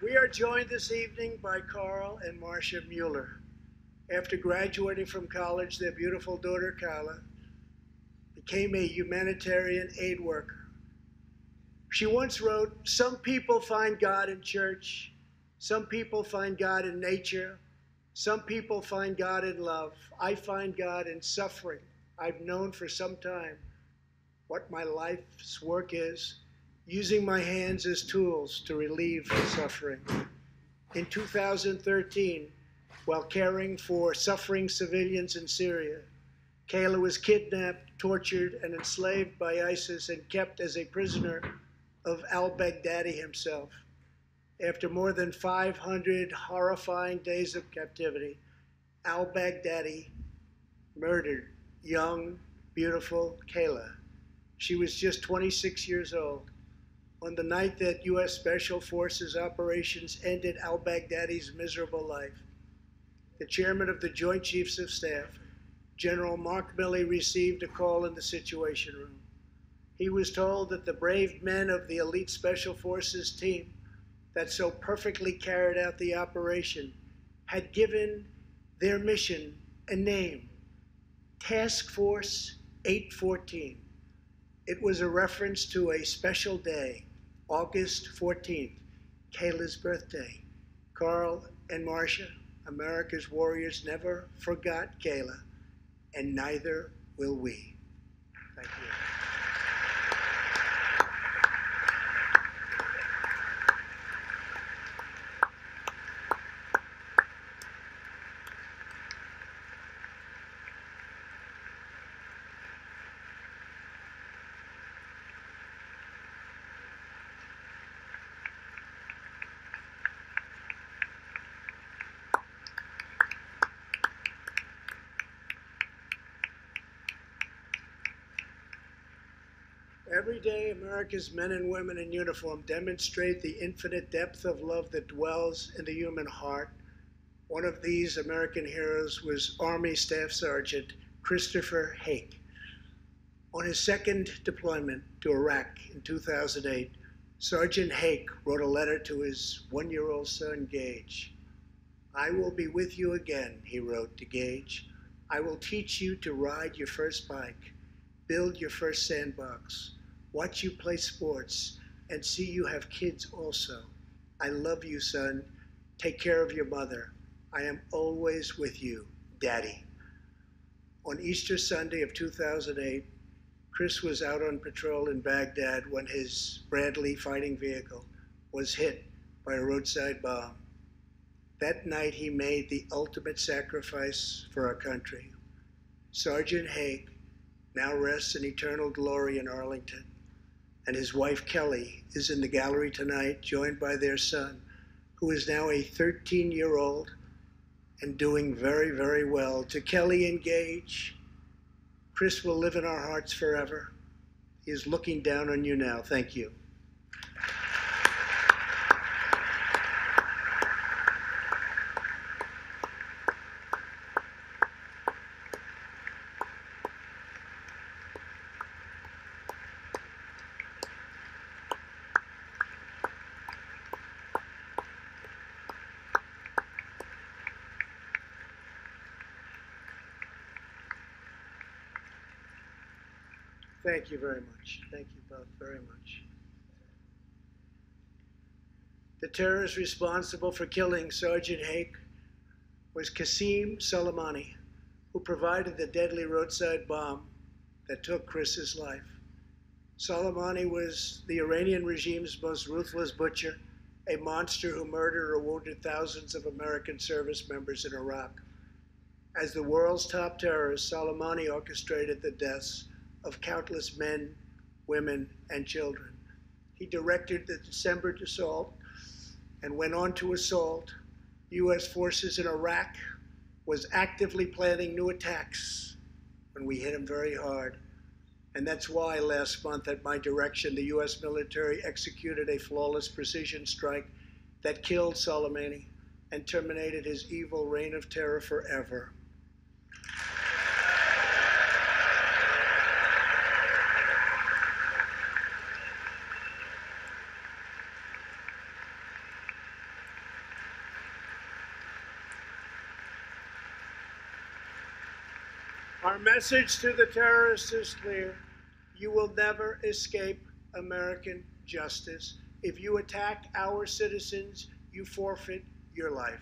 [SPEAKER 1] We are joined this evening by Carl and Marcia Mueller. After graduating from college, their beautiful daughter, Carla, became a humanitarian aid worker. She once wrote, "Some people find God in church. Some people find God in nature. Some people find God in love. I find God in suffering. I've known for some time what my life's work is, using my hands as tools to relieve suffering." In 2013, while caring for suffering civilians in Syria, Kayla was kidnapped, tortured, and enslaved by ISIS and kept as a prisoner of al-Baghdadi himself. After more than 500 horrifying days of captivity, al-Baghdadi murdered young, beautiful Kayla. She was just 26 years old. On the night that U.S. Special Forces operations ended al-Baghdadi's miserable life, the chairman of the Joint Chiefs of Staff, General Mark Milley, received a call in the Situation Room. He was told that the brave men of the elite Special Forces team that so perfectly carried out the operation had given their mission a name, Task Force 814. It was a reference to a special day, August 14th, Kayla's birthday. Carl and Marcia, America's warriors, never forgot Kayla, and neither will we. Thank you. Every day, America's men and women in uniform demonstrate the infinite depth of love that dwells in the human heart. One of these American heroes was Army Staff Sergeant Christopher Hake. On his second deployment to Iraq in 2008, Sergeant Hake wrote a letter to his one-year-old son, Gage. "I will be with you again," he wrote to Gage. "I will teach you to ride your first bike, build your first sandbox, watch you play sports, and see you have kids also. I love you, son. Take care of your mother. I am always with you, Daddy." On Easter Sunday of 2008, Chris was out on patrol in Baghdad when his Bradley fighting vehicle was hit by a roadside bomb. That night, he made the ultimate sacrifice for our country. Sergeant Hake now rests in eternal glory in Arlington, and his wife Kelly is in the gallery tonight, joined by their son, who is now a 13-year-old and doing very, very well. To Kelly and Gage, Chris will live in our hearts forever. He is looking down on you now. Thank you. Thank you very much. Thank you both very much. The terrorist responsible for killing Sergeant Hake was Qasem Soleimani, who provided the deadly roadside bomb that took Chris's life. Soleimani was the Iranian regime's most ruthless butcher, a monster who murdered or wounded thousands of American service members in Iraq. As the world's top terrorist, Soleimani orchestrated the deaths of countless men, women, and children. He directed the December assault and went on to assault U.S. forces in Iraq, was actively planning new attacks when we hit him very hard. And that's why last month, at my direction, the U.S. military executed a flawless precision strike that killed Soleimani and terminated his evil reign of terror forever. Our message to the terrorists is clear. You will never escape American justice. If you attack our citizens, you forfeit your life.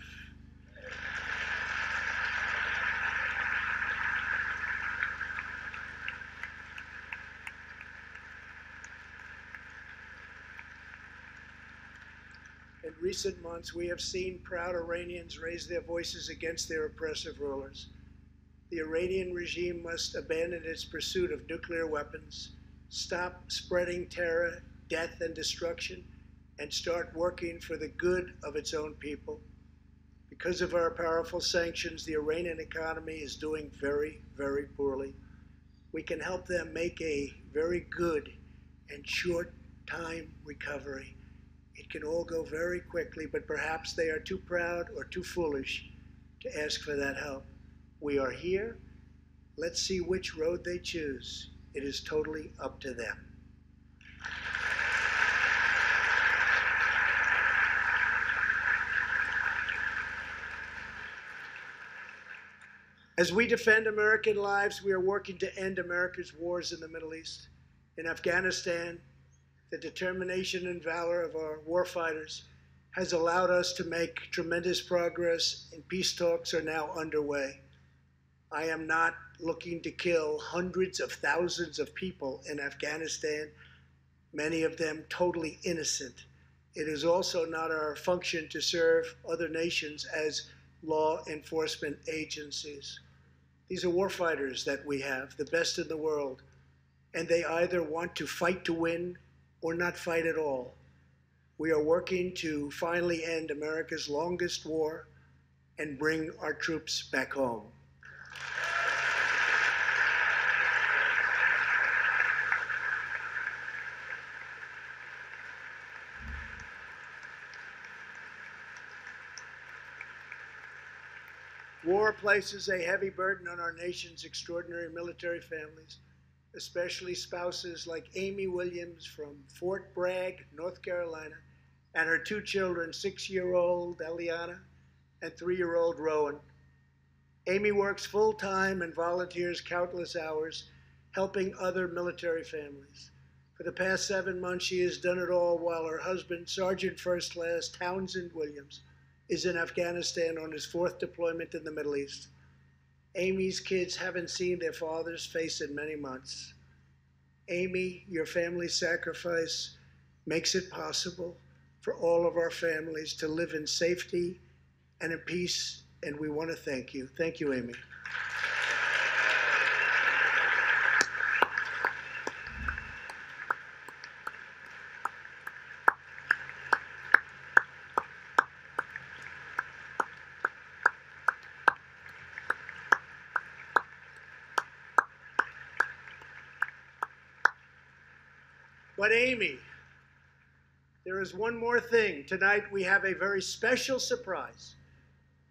[SPEAKER 1] In recent months, we have seen proud Iranians raise their voices against their oppressive rulers. The Iranian regime must abandon its pursuit of nuclear weapons, stop spreading terror, death, and destruction, and start working for the good of its own people. Because of our powerful sanctions, the Iranian economy is doing very, very poorly. We can help them make a very good and short time recovery. It can all go very quickly, but perhaps they are too proud or too foolish to ask for that help. We are here. Let's see which road they choose. It is totally up to them. As we defend American lives, we are working to end America's wars in the Middle East. In Afghanistan, the determination and valor of our warfighters has allowed us to make tremendous progress, and peace talks are now underway. I am not looking to kill hundreds of thousands of people in Afghanistan, many of them totally innocent. It is also not our function to serve other nations as law enforcement agencies. These are warfighters that we have, the best in the world, and they either want to fight to win or not fight at all. We are working to finally end America's longest war and bring our troops back home. War places a heavy burden on our nation's extraordinary military families, especially spouses like Amy Williams from Fort Bragg, North Carolina, and her two children, 6-year-old Eliana and 3-year-old Rowan. Amy works full-time and volunteers countless hours helping other military families. For the past 7 months, she has done it all while her husband, Sergeant First Class Townsend Williams, is in Afghanistan on his 4th deployment in the Middle East. Amy's kids haven't seen their father's face in many months. Amy, your family's sacrifice makes it possible for all of our families to live in safety and in peace, and we want to thank you. Thank you, Amy. But Amy, there is one more thing. Tonight we have a very special surprise.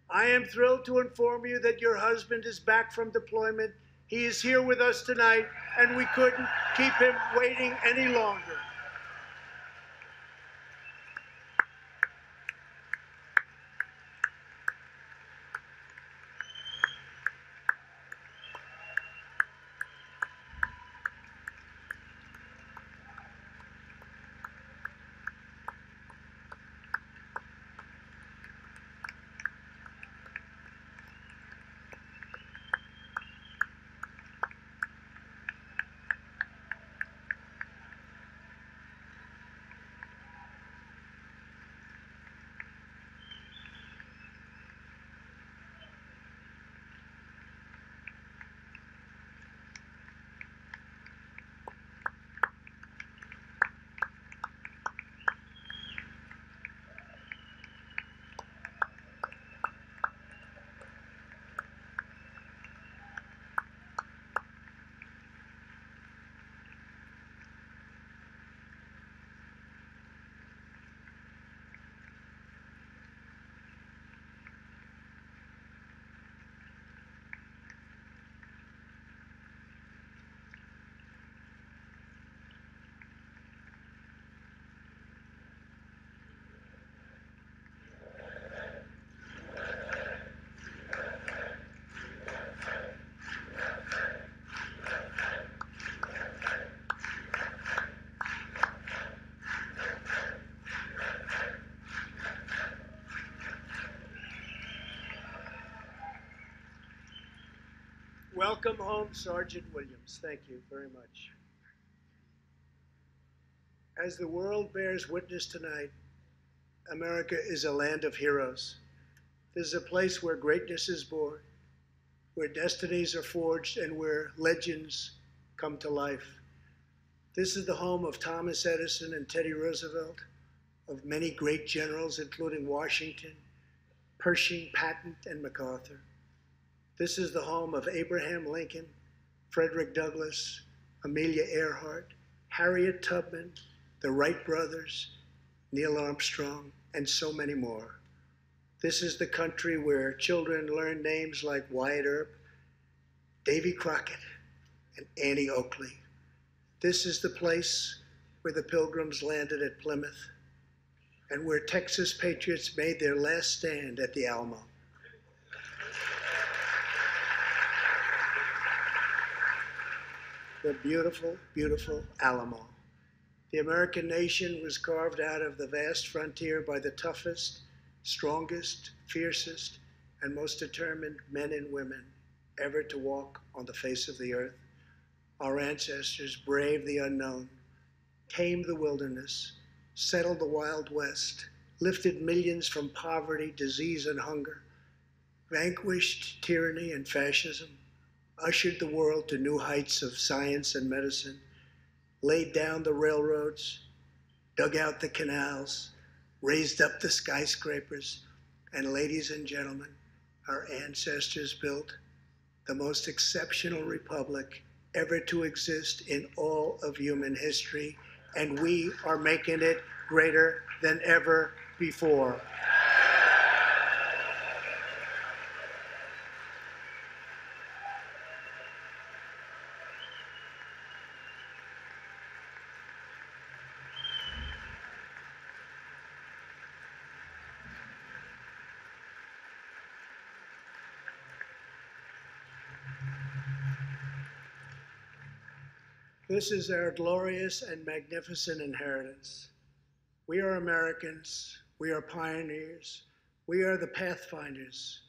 [SPEAKER 1] I am thrilled to inform you that your husband is back from deployment. He is here with us tonight, and we couldn't keep him waiting any longer. Welcome home, Sergeant Williams. Thank you very much. As the world bears witness tonight, America is a land of heroes. This is a place where greatness is born, where destinies are forged, and where legends come to life. This is the home of Thomas Edison and Teddy Roosevelt, of many great generals, including Washington, Pershing, Patton, and MacArthur. This is the home of Abraham Lincoln, Frederick Douglass, Amelia Earhart, Harriet Tubman, the Wright brothers, Neil Armstrong, and so many more. This is the country where children learn names like Wyatt Earp, Davy Crockett, and Annie Oakley. This is the place where the Pilgrims landed at Plymouth and where Texas patriots made their last stand at the Alamo. The beautiful, beautiful Alamo. The American nation was carved out of the vast frontier by the toughest, strongest, fiercest, and most determined men and women ever to walk on the face of the earth. Our ancestors braved the unknown, tamed the wilderness, settled the Wild West, lifted millions from poverty, disease, and hunger, vanquished tyranny and fascism, ushered the world to new heights of science and medicine, laid down the railroads, dug out the canals, raised up the skyscrapers, and ladies and gentlemen, our ancestors built the most exceptional republic ever to exist in all of human history, and we are making it greater than ever before. This is our glorious and magnificent inheritance. We are Americans. We are pioneers. We are the pathfinders.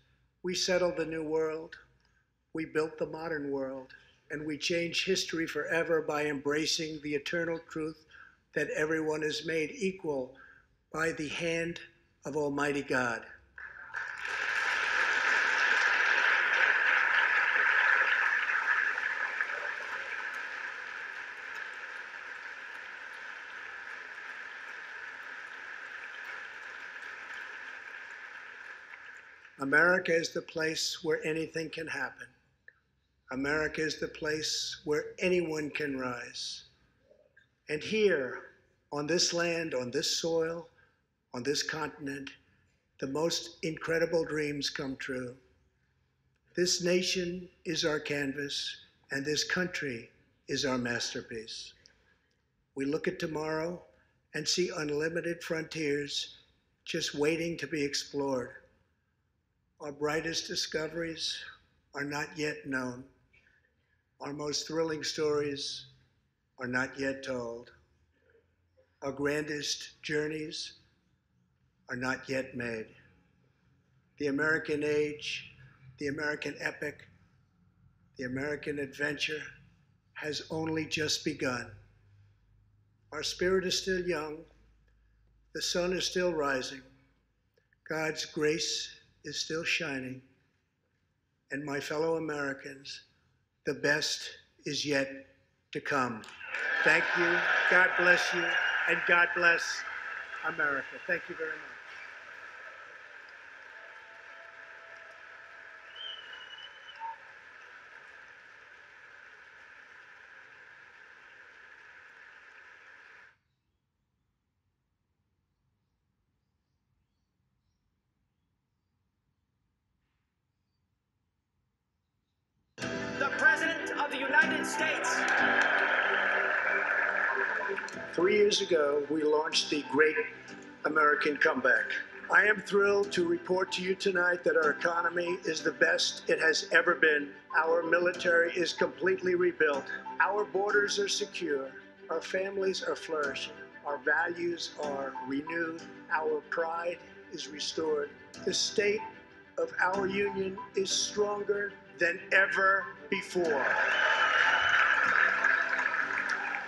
[SPEAKER 1] We settled the new world. We built the modern world. And we change history forever by embracing the eternal truth that everyone is made equal by the hand of Almighty God. America is the place where anything can happen. America is the place where anyone can rise. And here, on this land, on this soil, on this continent, the most incredible dreams come true. This nation is our canvas, and this country is our masterpiece. We look at tomorrow and see unlimited frontiers just waiting to be explored. Our brightest discoveries are not yet known. Our most thrilling stories are not yet told. Our grandest journeys are not yet made. The American age, the American epic, the American adventure has only just begun. Our spirit is still young. The sun is still rising. God's grace is still shining. And my fellow Americans, the best is yet to come. Thank you, God bless you, and God bless America. Thank you very much.
[SPEAKER 2] The President of the United States.
[SPEAKER 1] 3 years ago, we launched the Great American Comeback. I am thrilled to report to you tonight that our economy is the best it has ever been. Our military is completely rebuilt. Our borders are secure. Our families are flourishing. Our values are renewed. Our pride is restored. The state of our union is stronger than ever before.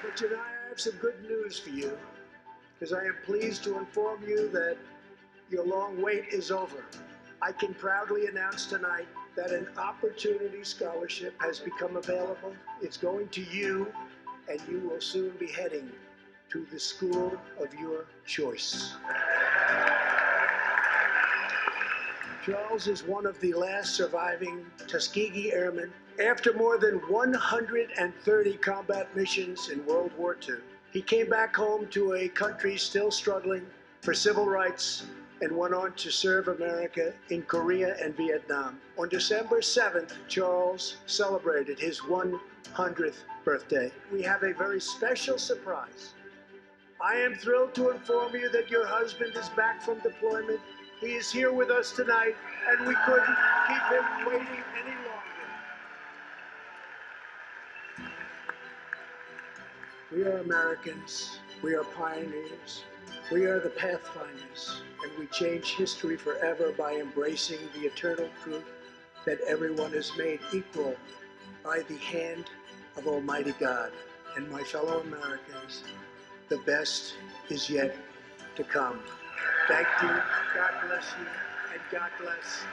[SPEAKER 1] But tonight I have some good news for you, because I am pleased to inform you that your long wait is over. I can proudly announce tonight that an Opportunity Scholarship has become available. It's going to you, and you will soon be heading to the school of your choice. Charles is one of the last surviving Tuskegee Airmen. After more than 130 combat missions in World War II, he came back home to a country still struggling for civil rights and went on to serve America in Korea and Vietnam. On December 7th, Charles celebrated his 100th birthday. We have a very special surprise. I am thrilled to inform you that your husband is back from deployment. He is here with us tonight, and we couldn't keep him waiting any longer. We are Americans. We are pioneers. We are the pathfinders, and we change history forever by embracing the eternal truth that everyone is made equal by the hand of Almighty God. And my fellow Americans, the best is yet to come. Thank you, God bless you, and God bless